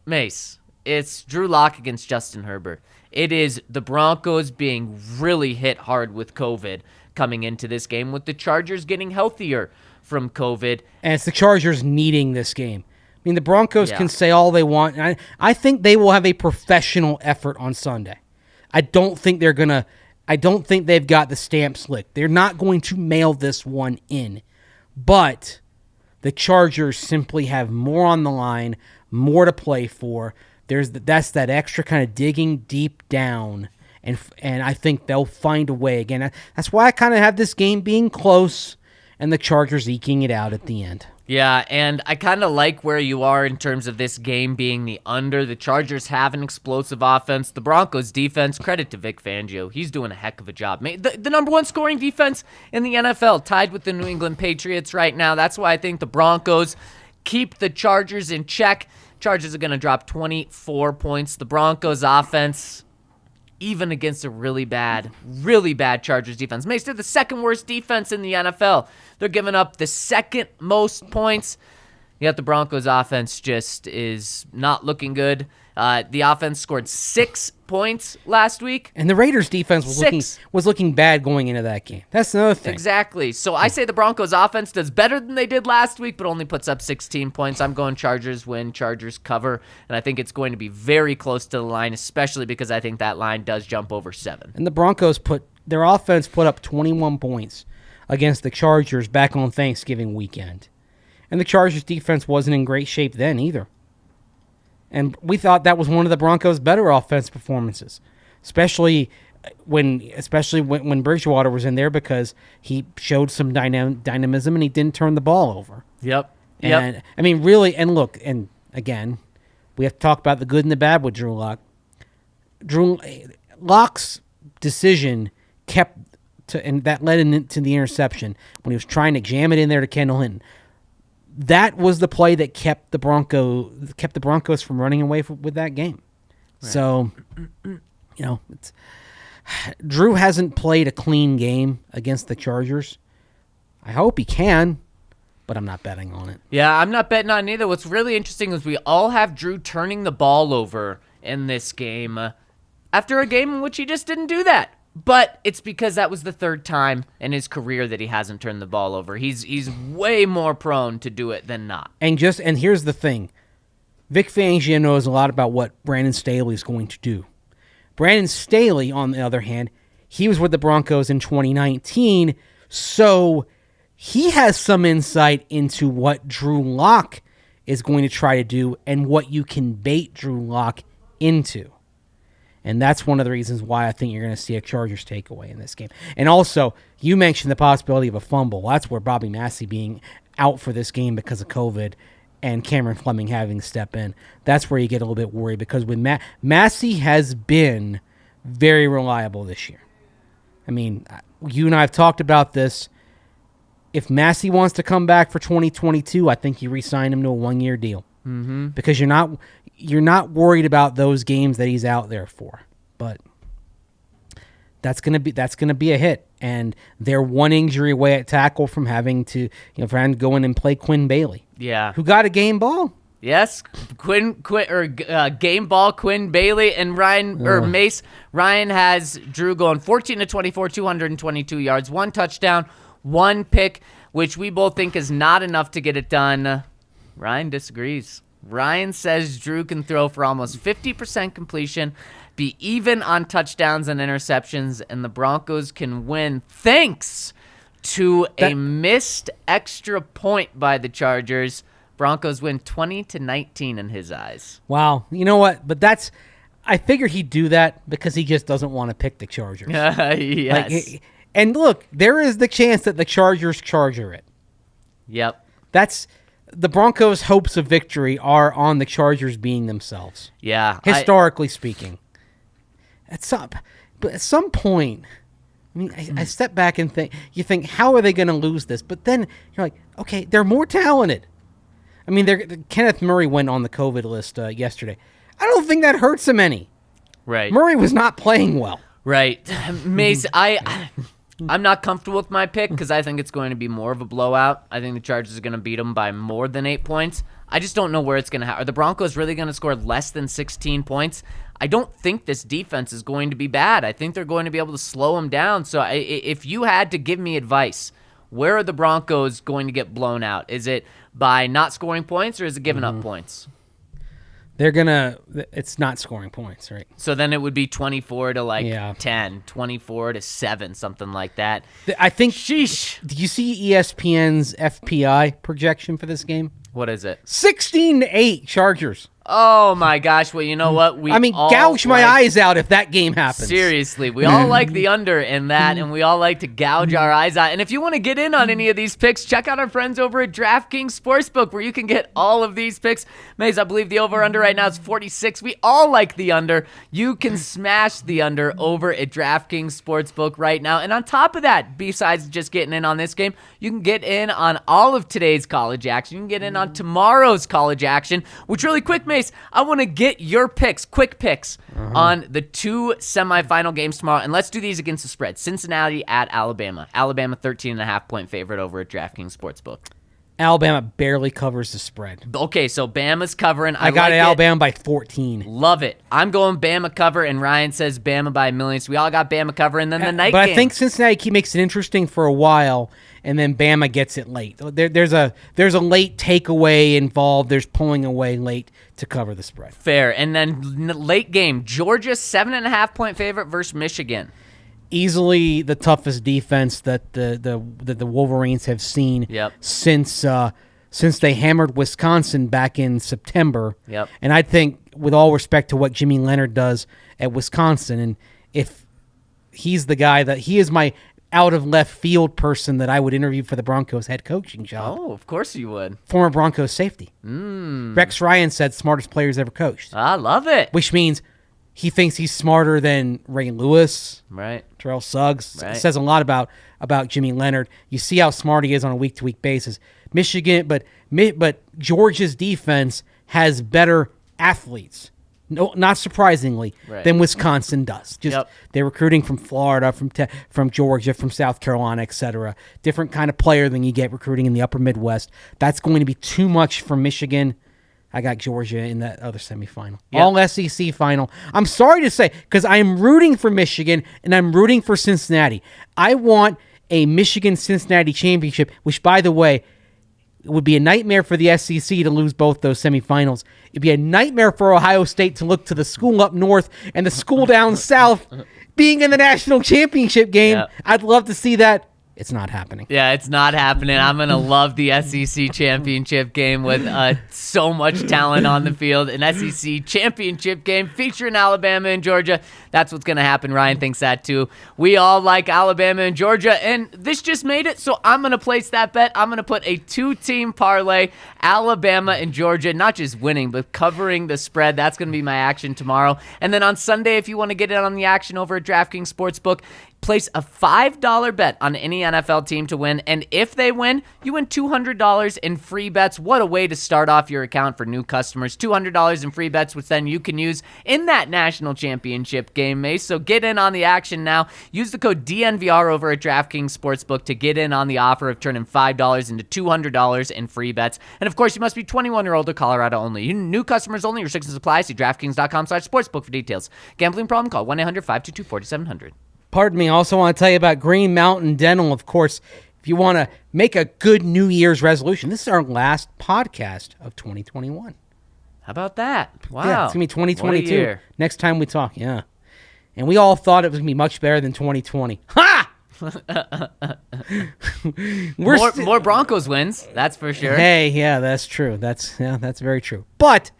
Mace, it's Drew Lock against Justin Herbert. It is the Broncos being really hit hard with COVID coming into this game, with the Chargers getting healthier from COVID. And it's the Chargers needing this game. I mean, the Broncos can say all they want. And I think they will have a professional effort on Sunday. I don't think they've got the stamp slick. They're not going to mail this one in. But the Chargers simply have more on the line, more to play for. That's that extra kind of digging deep down, and I think they'll find a way again. That's why I kind of have this game being close and the Chargers eking it out at the end. Yeah, and I kind of like where you are in terms of this game being the under. The Chargers have an explosive offense. The Broncos defense, credit to Vic Fangio. He's doing a heck of a job. The number 1 scoring defense in the NFL, tied with the New England Patriots right now. That's why I think the Broncos keep the Chargers in check. Chargers are going to drop 24 points. The Broncos offense, even against a really bad Chargers defense. Mace, they're the second worst defense in the NFL. They're giving up the second most points. Yet the Broncos offense just is not looking good. The offense scored 6 points last week. And the Raiders defense was looking bad going into that game. That's another thing. Exactly. So I say the Broncos offense does better than they did last week, but only puts up 16 points. I'm going Chargers win, Chargers cover, and I think it's going to be very close to the line, especially because I think that line does jump over 7. And the Broncos their offense put up 21 points against the Chargers back on Thanksgiving weekend. And the Chargers defense wasn't in great shape then either. And we thought that was one of the Broncos' better offense performances, especially when Bridgewater was in there, because he showed some dynamism and he didn't turn the ball over. Yep. And I mean, really, and look, and again, we have to talk about the good and the bad with Drew Lock. Drew Lock's decision and that led into the interception when he was trying to jam it in there to Kendall Hinton. That was the play that kept the Broncos from running away with that game. Right. So, Drew hasn't played a clean game against the Chargers. I hope he can, but I'm not betting on it. Yeah, I'm not betting on it either. What's really interesting is we all have Drew turning the ball over in this game after a game in which he just didn't do that. But it's because that was the third time in his career that he hasn't turned the ball over. He's way more prone to do it than not. And here's the thing. Vic Fangio knows a lot about what Brandon Staley is going to do. Brandon Staley, on the other hand, he was with the Broncos in 2019, so he has some insight into what Drew Lock is going to try to do and what you can bait Drew Lock into. And that's one of the reasons why I think you're going to see a Chargers takeaway in this game. And also, you mentioned the possibility of a fumble. That's where Bobbie Massie being out for this game because of COVID and Cameron Fleming having to step in. That's where you get a little bit worried, because with Massie has been very reliable this year. I mean, you and I have talked about this. If Massie wants to come back for 2022, I think you re-sign him to a 1-year deal. Mm-hmm. Because you're not worried about those games that he's out there for. But that's gonna be a hit, and they're one injury away at tackle from having to go in and play Quinn Bailey. Yeah, who got a game ball. Yes, game ball Quinn Bailey and Mace. Ryan has Drew going 14-24, 222 yards, 1 touchdown, 1 pick, which we both think is not enough to get it done. Ryan disagrees. Ryan says Drew can throw for almost 50% completion, be even on touchdowns and interceptions, and the Broncos can win thanks to a missed extra point by the Chargers. Broncos win 20-19 in his eyes. Wow. You know what? But I figured he'd do that because he just doesn't want to pick the Chargers. Yes. And look, there is the chance that the Chargers charger it. Yep. That's the Broncos' hopes of victory are on the Chargers being themselves. Yeah. Historically speaking. But at some point, I mean, I step back and you think, how are they going to lose this? But then you're like, okay, they're more talented. I mean, Kenneth Murray went on the COVID list yesterday. I don't think that hurts him any. Right. Murray was not playing well. Right. Mace, I'm not comfortable with my pick because I think it's going to be more of a blowout. I think the Chargers are going to beat them by more than 8 points. I just don't know where it's going to happen. Are the Broncos really going to score less than 16 points? I don't think this defense is going to be bad. I think they're going to be able to slow them down. So if you had to give me advice, where are the Broncos going to get blown out? Is it by not scoring points, or is it giving up points? It's not scoring points, right? So then it would be 24 to 10, 24 to 7, something like that. I think. Sheesh. Do you see ESPN's FPI projection for this game? What is it? 16-8 Chargers. Oh my gosh! Well, you know what? Gouge my eyes out if that game happens. Seriously, we all like the under in that, and we all like to gouge our eyes out. And if you want to get in on any of these picks, check out our friends over at DraftKings Sportsbook, where you can get all of these picks. Maze, I believe the over-under right now is 46. We all like the under. You can smash the under over at DraftKings Sportsbook right now. And on top of that, besides just getting in on this game, you can get in on all of today's college action. You can get in on tomorrow's college action, which really quick, Maze, Mace, I want to get your picks, quick picks, on the 2 semifinal games tomorrow. And let's do these against the spread. Cincinnati at Alabama. Alabama 13.5-point favorite over at DraftKings Sportsbook. Alabama barely covers the spread. Okay, so Bama's covering. I got like Alabama by 14. Love it. I'm going Bama cover, and Ryan says Bama by a million. So we all got Bama cover, and then the night But game. I think Cincinnati makes it interesting for a while, and then Bama gets it late. There's a late takeaway involved. There's pulling away late to cover the spread. Fair. And then late game, Georgia 7.5-point favorite versus Michigan. Easily the toughest defense that the Wolverines have seen since they hammered Wisconsin back in September. Yep. And I think, with all respect to what Jimmy Leonard does at Wisconsin, and if he's the guy that he is my out of left field person that I would interview for the Broncos head coaching job. Oh, of course you would. Former Broncos safety. Rex Ryan said smartest players ever coached. I love it. Which means he thinks he's smarter than Ray Lewis. Right. Terrell Suggs. Right. Says a lot about Jimmy Leonard. You see how smart he is on a week-to-week basis. Michigan, but Georgia's defense has better athletes. No, not surprisingly, than Wisconsin does. They're recruiting from Florida, from Georgia, from South Carolina, etc. Different kind of player than you get recruiting in the upper Midwest. That's going to be too much for Michigan. I got Georgia in that other semifinal. Yep. All SEC final. I'm sorry to say, because I'm rooting for Michigan and I'm rooting for Cincinnati. I want a Michigan-Cincinnati championship, which, by the way, it would be a nightmare for the SEC to lose both those semifinals. It'd be a nightmare for Ohio State to look to the school up north and the school down south being in the national championship game. Yep. I'd love to see that. It's not happening. Yeah, it's not happening. I'm going to love the SEC championship game with so much talent on the field. An SEC championship game featuring Alabama and Georgia. That's what's going to happen. Ryan thinks that too. We all like Alabama and Georgia, and this just made it, so I'm going to place that bet. I'm going to put a 2-team parlay, Alabama and Georgia, not just winning, but covering the spread. That's going to be my action tomorrow. And then on Sunday, if you want to get in on the action over at DraftKings Sportsbook, place a $5 bet on any NFL team to win, and if they win, you win $200 in free bets. What a way to start off your account for new customers. $200 in free bets, which then you can use in that national championship game, Mace. So get in on the action now. Use the code DNVR over at DraftKings Sportsbook to get in on the offer of turning $5 into $200 in free bets. And of course, you must be 21 or older, Colorado only. New customers only. Restrictions apply. See DraftKings.com/sportsbook for details. Gambling problem? Call 1-800-522-4700. Pardon me. I also want to tell you about Green Mountain Dental. Of course, if you want to make a good New Year's resolution, this is our last podcast of 2021. How about that? Wow. Yeah, it's going to be 2022 What a year. next time we talk. Yeah. And we all thought it was going to be much better than 2020. Ha! More Broncos wins, that's for sure. Hey, yeah, that's true. That's very true. But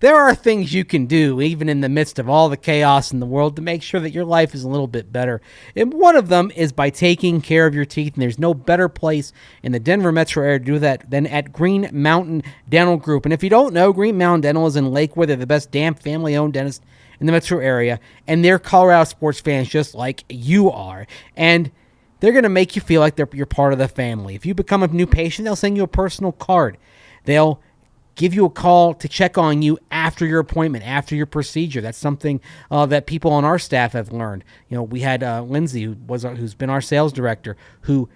there are things you can do, even in the midst of all the chaos in the world, to make sure that your life is a little bit better. And one of them is by taking care of your teeth. And there's no better place in the Denver metro area to do that than at Green Mountain Dental Group. And if you don't know, Green Mountain Dental is in Lakewood. They're the best damn family-owned dentist in the metro area. And they're Colorado sports fans just like you are. And they're going to make you feel like you're part of the family. If you become a new patient, they'll send you a personal card. They'll give you a call to check on you after your appointment, after your procedure. That's something that people on our staff have learned. You know, we had Lindsay, who's been our sales director, who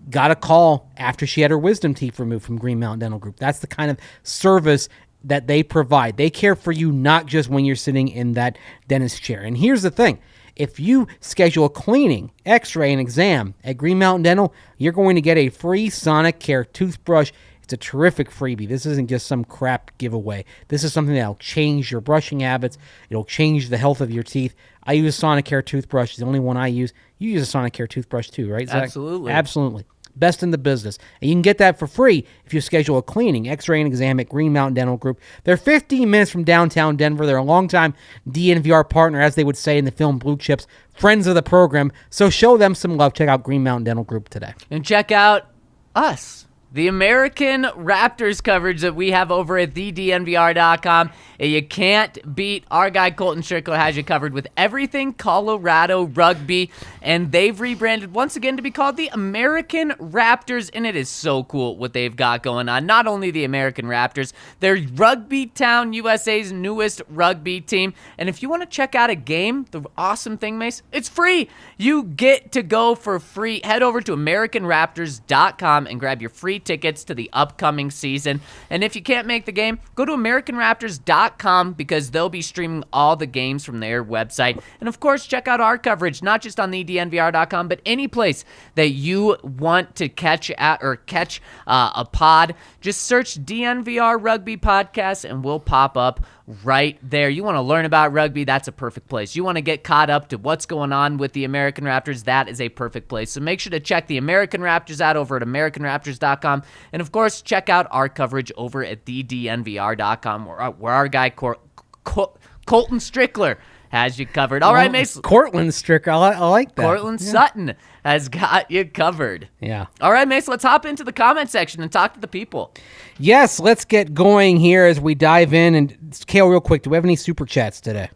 got a call after she had her wisdom teeth removed from Green Mountain Dental Group. That's the kind of service that they provide. They care for you not just when you're sitting in that dentist chair. And here's the thing. If you schedule a cleaning, x-ray, and exam at Green Mountain Dental, you're going to get a free Sonic Care toothbrush. It's a terrific freebie. This isn't just some crap giveaway. This is something that'll change your brushing habits. It'll change the health of your teeth. I use a Sonicare toothbrush. It's the only one I use. You use a Sonicare toothbrush too, right, Zach? Absolutely. Absolutely. Best in the business. And you can get that for free if you schedule a cleaning, x-ray, and exam at Green Mountain Dental Group. They're 15 minutes from downtown Denver. They're a longtime DNVR partner, as they would say in the film Blue Chips, friends of the program. So show them some love. Check out Green Mountain Dental Group today. And check out us. The American Raptors coverage that we have over at thednvr.com. You can't beat our guy Colton Strickler has you covered with everything Colorado rugby, and they've rebranded once again to be called the American Raptors, and it is so cool what they've got going on. Not only the American Raptors, they're Rugby Town USA's newest rugby team, and if you want to check out a game, the awesome thing, Mace, it's free. You get to go for free. Head over to AmericanRaptors.com and grab your free tickets to the upcoming season, and if you can't make the game, go to AmericanRaptors.com because they'll be streaming all the games from their website. And of course, check out our coverage, not just on the DNVR.com, but any place that you want to catch a pod. Just search DNVR Rugby Podcast and we'll pop up right there. You want to learn about rugby, that's a perfect place. You want to get caught up to what's going on with the American Raptors, that is a perfect place. So make sure to check the American Raptors out over at AmericanRaptors.com. And of course, check out our coverage over at thednvr.com where our guy Colton Strickler has you covered. All right, Mason. Cortland Strickler, I like that. Cortland Sutton has got you covered. Yeah. All right, Mason, let's hop into the comment section and talk to the people. Yes, let's get going here as we dive in. And Kale, real quick, do we have any super chats today?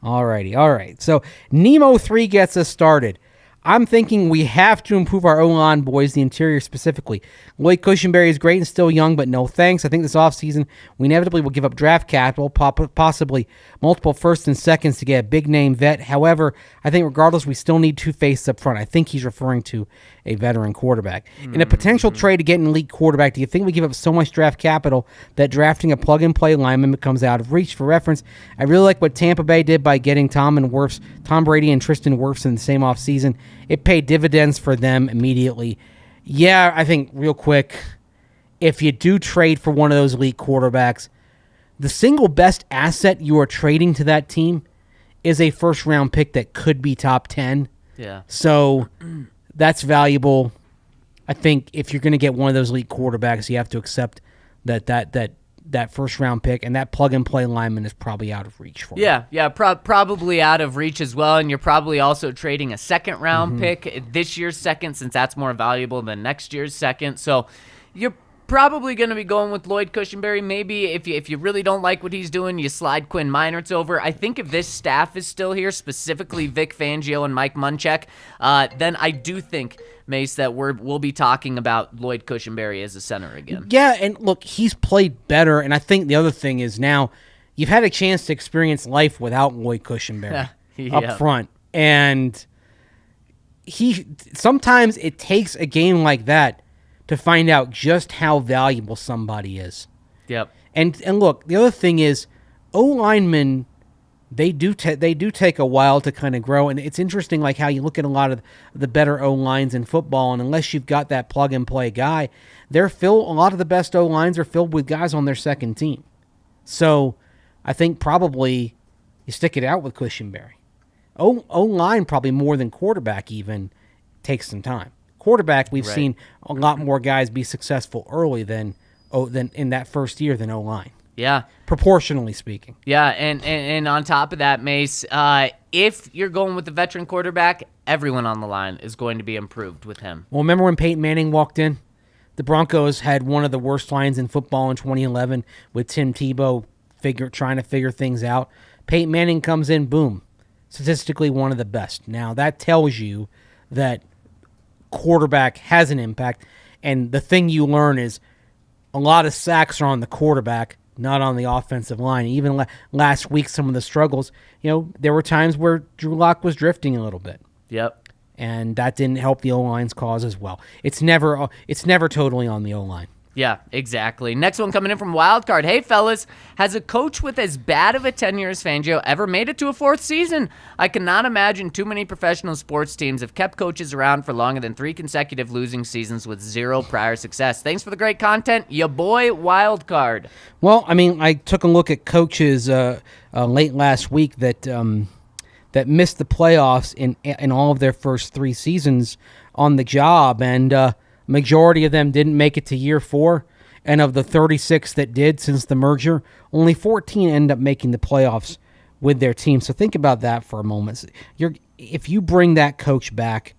All right. So Nemo3 gets us started. I'm thinking we have to improve our O-line, boys, the interior specifically. Lloyd Cushenberry is great and still young, but no thanks. I think this offseason we inevitably will give up draft capital, possibly multiple first and seconds to get a big-name vet. However, I think regardless, we still need two faces up front. I think he's referring to a veteran quarterback. In a potential trade to get an elite quarterback, do you think we give up so much draft capital that drafting a plug-and-play lineman becomes out of reach? For reference, I really like what Tampa Bay did by getting Tom Brady and Tristan Wirfs in the same offseason. It paid dividends for them immediately. Yeah, I think real quick, if you do trade for one of those elite quarterbacks, the single best asset you are trading to that team is a first-round pick that could be top 10. Yeah. So that's valuable. I think if you're going to get one of those elite quarterbacks, you have to accept that first-round pick, and that plug-and-play lineman is probably out of reach for you. Yeah, probably out of reach as well, and you're probably also trading a second-round pick, this year's second, since that's more valuable than next year's second. So you're probably going to be going with Lloyd Cushenberry. Maybe if you really don't like what he's doing, you slide Quinn Meinerz over. I think if this staff is still here, specifically Vic Fangio and Mike Munchak, then I do think, Mace, that we'll be talking about Lloyd Cushenberry as a center again. Yeah, and look, he's played better, and I think the other thing is now you've had a chance to experience life without Lloyd Cushenberry up front, and sometimes it takes a game like that to find out just how valuable somebody is. Yep. And look, the other thing is O-linemen, they do take a while to kind of grow, and it's interesting like how you look at a lot of the better O-lines in football, and unless you've got that plug-and-play guy, a lot of the best O-lines are filled with guys on their second team. So I think probably you stick it out with Cushenberry. O-line probably more than quarterback even takes some time. Quarterback, we've seen a lot more guys be successful early than in that first year than O-line. Yeah. Proportionally speaking. Yeah, and on top of that, Mace, if you're going with the veteran quarterback, everyone on the line is going to be improved with him. Well, remember when Peyton Manning walked in? The Broncos had one of the worst lines in football in 2011 with Tim Tebow trying to figure things out. Peyton Manning comes in, boom, statistically one of the best. Now, that tells you that quarterback has an impact, and the thing you learn is a lot of sacks are on the quarterback, not on the offensive line. Even last week, some of the struggles, there were times where Drew Lock was drifting a little bit. Yep. And that didn't help the O-line's cause as well. It's never totally on the O-line. Yeah, exactly. Next one coming in from Wildcard. Hey, fellas, has a coach with as bad of a tenure as Fangio ever made it to a fourth season? I cannot imagine too many professional sports teams have kept coaches around for longer than 3 consecutive losing seasons with 0 prior success. Thanks for the great content, ya boy Wildcard. Well, I mean, I took a look at coaches late last week that missed the playoffs in all of their first 3 seasons on the job, and majority of them didn't make it to year 4, and of the 36 that did since the merger, only 14 end up making the playoffs with their team. So think about that for a moment. If you bring that coach back,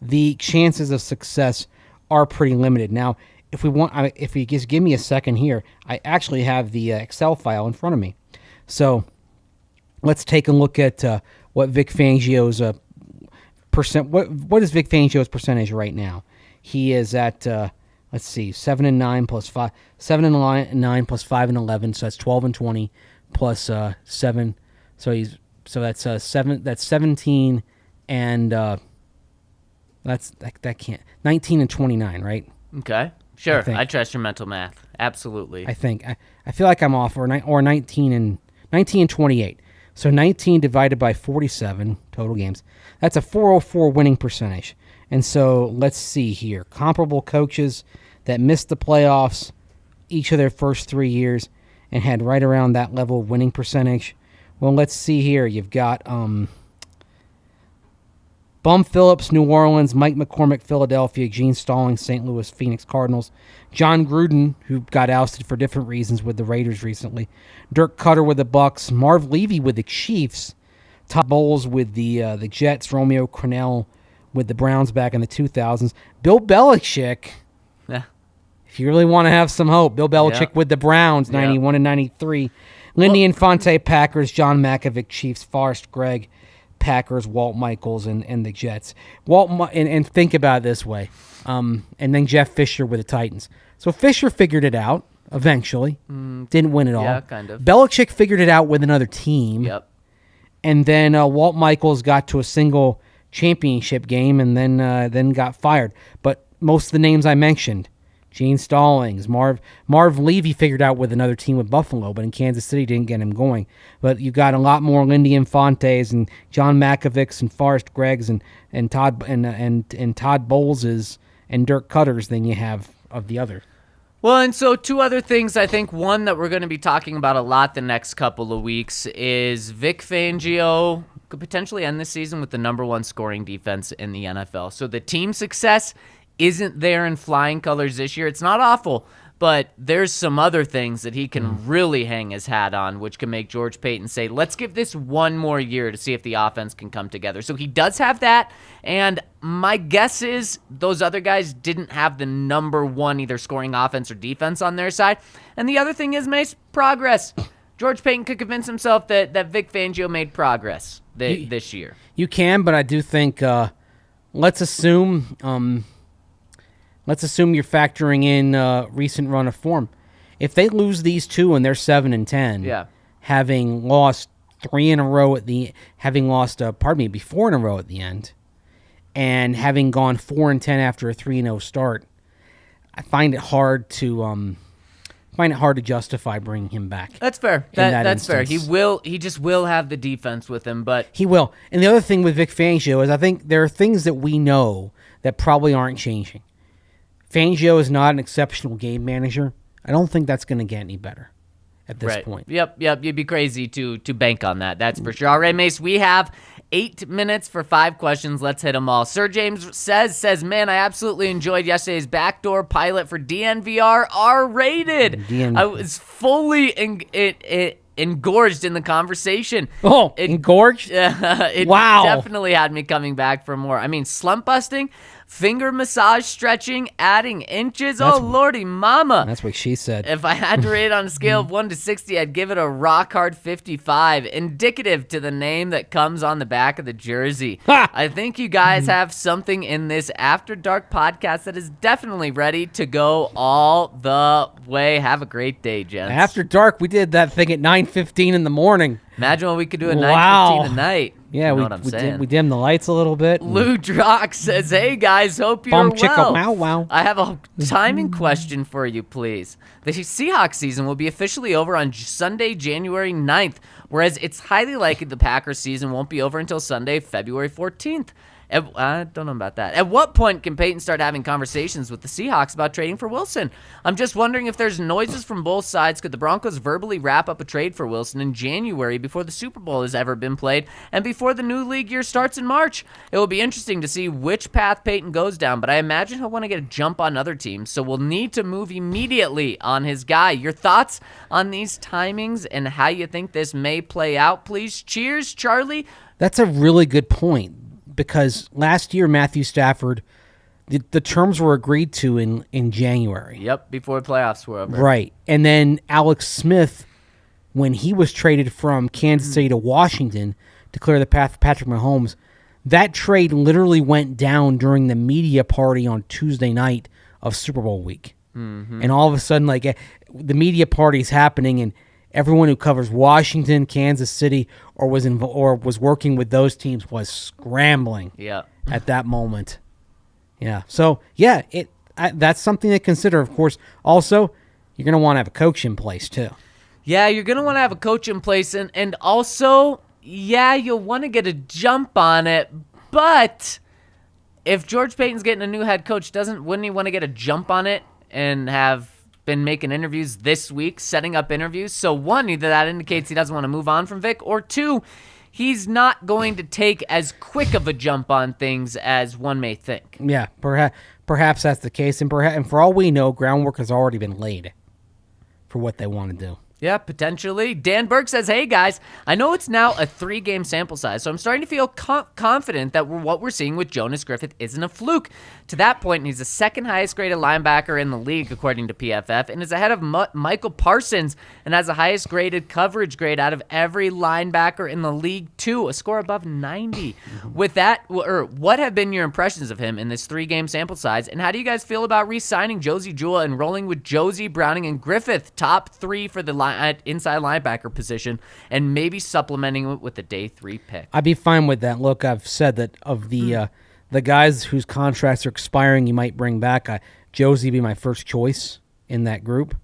the chances of success are pretty limited. Now, if you just give me a second here, I actually have the Excel file in front of me. So let's take a look at what Vic Fangio's percent. What is Vic Fangio's percentage right now? He is at let's see, 7-9 plus 5, 7-9 plus 5-11. So that's 12-20 plus 7. So that's 7. That's 17 and that can't 19-29, right? Okay, sure. I trust your mental math. Absolutely. I think I feel like I'm off, or 19 and 28. So 19 divided by 47 total games. That's a 404 winning percentage. And so let's see here. Comparable coaches that missed the playoffs each of their first 3 years and had right around that level of winning percentage. Well, let's see here. You've got Bum Phillips, New Orleans, Mike McCormick, Philadelphia, Gene Stallings, St. Louis, Phoenix Cardinals, John Gruden, who got ousted for different reasons with the Raiders recently, Dirk Cutter with the Bucks, Marv Levy with the Chiefs, Todd Bowles with the Jets, Romeo Crennel with the Browns back in the 2000s, Bill Belichick. Yeah. If you really want to have some hope, Bill Belichick with the Browns, 91 and 93. Lindy Infante, Packers, John Malkovich, Chiefs, Forrest Gregg, Packers, Walt Michaels, and the Jets. And think about it this way. And then Jeff Fisher with the Titans. So Fisher figured it out eventually. Didn't win it all. Yeah, kind of. Belichick figured it out with another team. Yep. And then Walt Michaels got to a single championship game and then got fired. But most of the names I mentioned, Gene Stallings, Marv Levy figured out with another team with Buffalo, but in Kansas City didn't get him going. But you've got a lot more Lindy Infantes and John Malkovichs and Forrest Greggs and Todd and Todd Bowleses and Dirk Cutters than you have of the other. Well, and so two other things. I think one that we're going to be talking about a lot the next couple of weeks is Vic Fangio could potentially end this season with the number one scoring defense in the NFL. So the team success isn't there in flying colors this year. It's not awful, but there's some other things that he can really hang his hat on, which can make George Paton say, let's give this one more year to see if the offense can come together. So he does have that, and my guess is those other guys didn't have the number one either scoring offense or defense on their side. And the other thing is, Mace, progress. George Paton could convince himself that Vic Fangio made progress this year. You can, but I do think let's assume you're factoring in recent run of form. If they lose these two and they're 7-10, having lost 3 in a row having lost 4 in a row at the end, and having gone 4-10 after a 3-0 start, I find it hard to justify bringing him back. That's fair. That's fair. He just will have the defense with him, but he will. And the other thing with Vic Fangio is I think there are things that we know that probably aren't changing. Fangio is not an exceptional game manager. I don't think that's going to get any better at this point. Yep. You'd be crazy to bank on that. That's for sure. All right, Mace, we have 8 minutes for 5 questions. Let's hit them all. Sir James says, man, I absolutely enjoyed yesterday's backdoor pilot for DNVR R-rated. I was fully engorged in the conversation. Oh, engorged? It wow. Definitely had me coming back for more. I mean, slump busting, finger massage, stretching, adding inches. Lordy mama. That's what she said. If I had to rate it on a scale of 1 to 60, I'd give it a rock hard 55, indicative to the name that comes on the back of the jersey. I think you guys have something in this After Dark podcast that is definitely ready to go all the way. Have a great day, gents. After Dark, we did that thing at 9:15 in the morning. Imagine what we could do at 9:15 tonight. Yeah, you know what I'm saying. We dimmed the lights a little bit. Lou Drock says, hey, guys, hope you're well. Chicka, wow, wow. I have a timing question for you, please. The Seahawks season will be officially over on Sunday, January 9th, whereas it's highly likely the Packers season won't be over until Sunday, February 14th. I don't know about that. At what point can Peyton start having conversations with the Seahawks about trading for Wilson? I'm just wondering if there's noises from both sides. Could the Broncos verbally wrap up a trade for Wilson in January before the Super Bowl has ever been played and before the new league year starts in March? It will be interesting to see which path Peyton goes down, but I imagine he'll want to get a jump on other teams, so we'll need to move immediately on his guy. Your thoughts on these timings and how you think this may play out, please? Cheers, Charlie. That's a really good point. Because last year, Matthew Stafford the terms were agreed to in January. Yep, before playoffs were over. Right. And then Alex Smith, when he was traded from Kansas City to Washington to clear the path for Patrick Mahomes, that trade literally went down during the media party on Tuesday night of Super Bowl week. And all of a sudden, like, the media party's happening, and everyone who covers Washington, Kansas City, or was working with those teams was scrambling at that moment. Yeah. So, yeah, that's something to consider, of course. Also, you're going to want to have a coach in place, too. Yeah, you're going to want to have a coach in place, and also, yeah, you'll want to get a jump on it, but if George Payton's getting a new head coach, wouldn't he want to get a jump on it and have been making interviews this week, setting up interviews? So one, either that indicates he doesn't want to move on from Vic, or two, he's not going to take as quick of a jump on things as one may think. Yeah, perhaps that's the case, and for all we know, groundwork has already been laid for what they want to do. Yeah, potentially. Dan Burke says, hey, guys, I know it's now a 3-game sample size, so I'm starting to feel confident that what we're seeing with Jonas Griffith isn't a fluke. To that point, he's the second highest graded linebacker in the league, according to PFF, and is ahead of Michael Parsons and has the highest graded coverage grade out of every linebacker in the league, too, a score above 90. With that, what have been your impressions of him in this 3-game sample size, and how do you guys feel about re-signing Josie Jewell and rolling with Josie, Browning, and Griffith, top 3 for the inside linebacker position, and maybe supplementing it with a day 3 pick? I'd be fine with that. Look, I've said that of the guys whose contracts are expiring, you might bring back. Josie be my first choice in that group,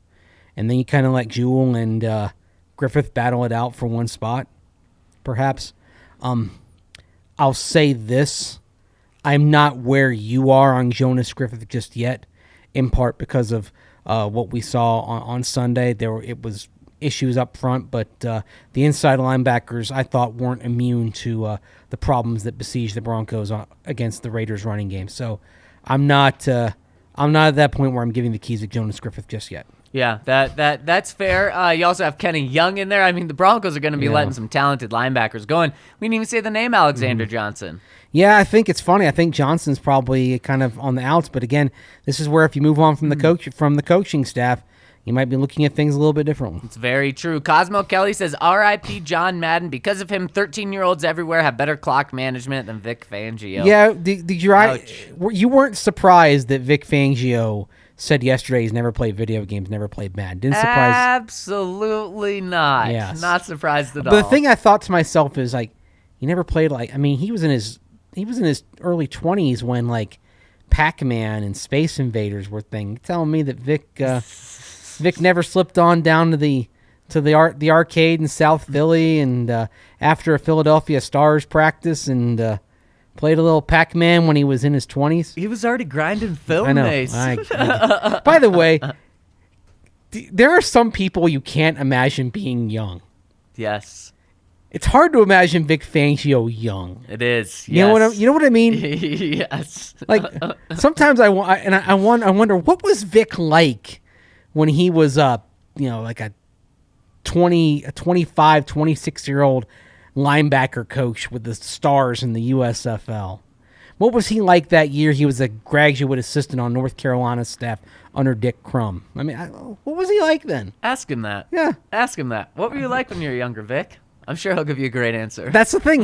and then you kind of let Jewell and Griffith battle it out for one spot, perhaps. I'll say this: I'm not where you are on Jonas Griffith just yet, in part because of what we saw on Sunday. It was issues up front, but the inside linebackers, I thought, weren't immune to the problems that besieged the Broncos against the Raiders' running game. So I'm not at that point where I'm giving the keys to Jonas Griffith just yet. Yeah, that's fair. You also have Kenny Young in there. I mean, the Broncos are going to be letting some talented linebackers go. And we didn't even say the name Alexander Johnson. Yeah, I think it's funny. I think Johnson's probably kind of on the outs, but again, this is where if you move on from the coaching staff, you might be looking at things a little bit differently. It's very true. Cosmo Kelly says, R.I.P. John Madden. Because of him, 13-year-olds everywhere have better clock management than Vic Fangio. Yeah, you weren't surprised that Vic Fangio said yesterday he's never played video games, never played Madden. Didn't surprise. Absolutely not. Yes. Not surprised at all. But the thing I thought to myself is, like, he never played, like, I mean, he was in his early 20s when, like, Pac-Man and Space Invaders were thing. You're telling me that Vic never slipped on down to the arcade in South Philly and after a Philadelphia Stars practice and played a little Pac-Man when he was in his 20s. He was already grinding film. I know. Mace. By the way, there are some people you can't imagine being young. Yes. It's hard to imagine Vic Fangio young. It is. You know what I mean? Yes. Like sometimes I wonder what was Vic like when he was like a 25, 26-year-old linebacker coach with the Stars in the USFL. What was he like that year he was a graduate assistant on North Carolina's staff under Dick Crum? I mean, what was he like then? Ask him that. Yeah. Ask him that. What were you like when you were younger, Vic? I'm sure he'll give you a great answer. That's the thing.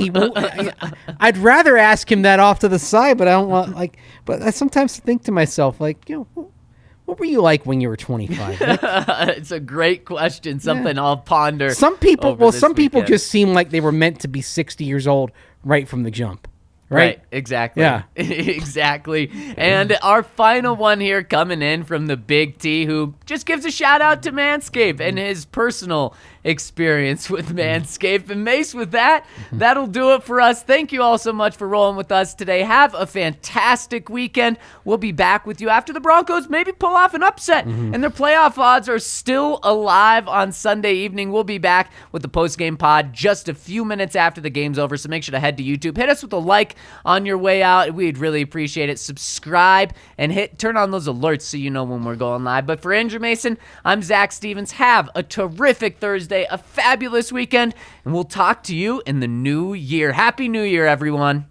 I'd rather ask him that off to the side, but I don't want But I sometimes think to myself, like, what were you like when you were 25? It's a great question. Something I'll ponder. Some people weekend. just seem like they were meant to be 60 years old right from the jump. Right? Exactly. Yeah. Exactly. And our final one here coming in from the Big T, who just gives a shout out to Manscaped and his personal experience with Manscaped. And Mace, with that, that'll do it for us. Thank you all so much for rolling with us today. Have a fantastic weekend. We'll be back with you after the Broncos maybe pull off an upset. And their playoff odds are still alive on Sunday evening. We'll be back with the post-game pod just a few minutes after the game's over. So make sure to head to YouTube. Hit us with a like on your way out. We'd really appreciate it. Subscribe and turn on those alerts so you know when we're going live. But for Andrew Mason, I'm Zac Stevens. Have a terrific Thursday, a fabulous weekend, and we'll talk to you in the new year. Happy New Year, everyone.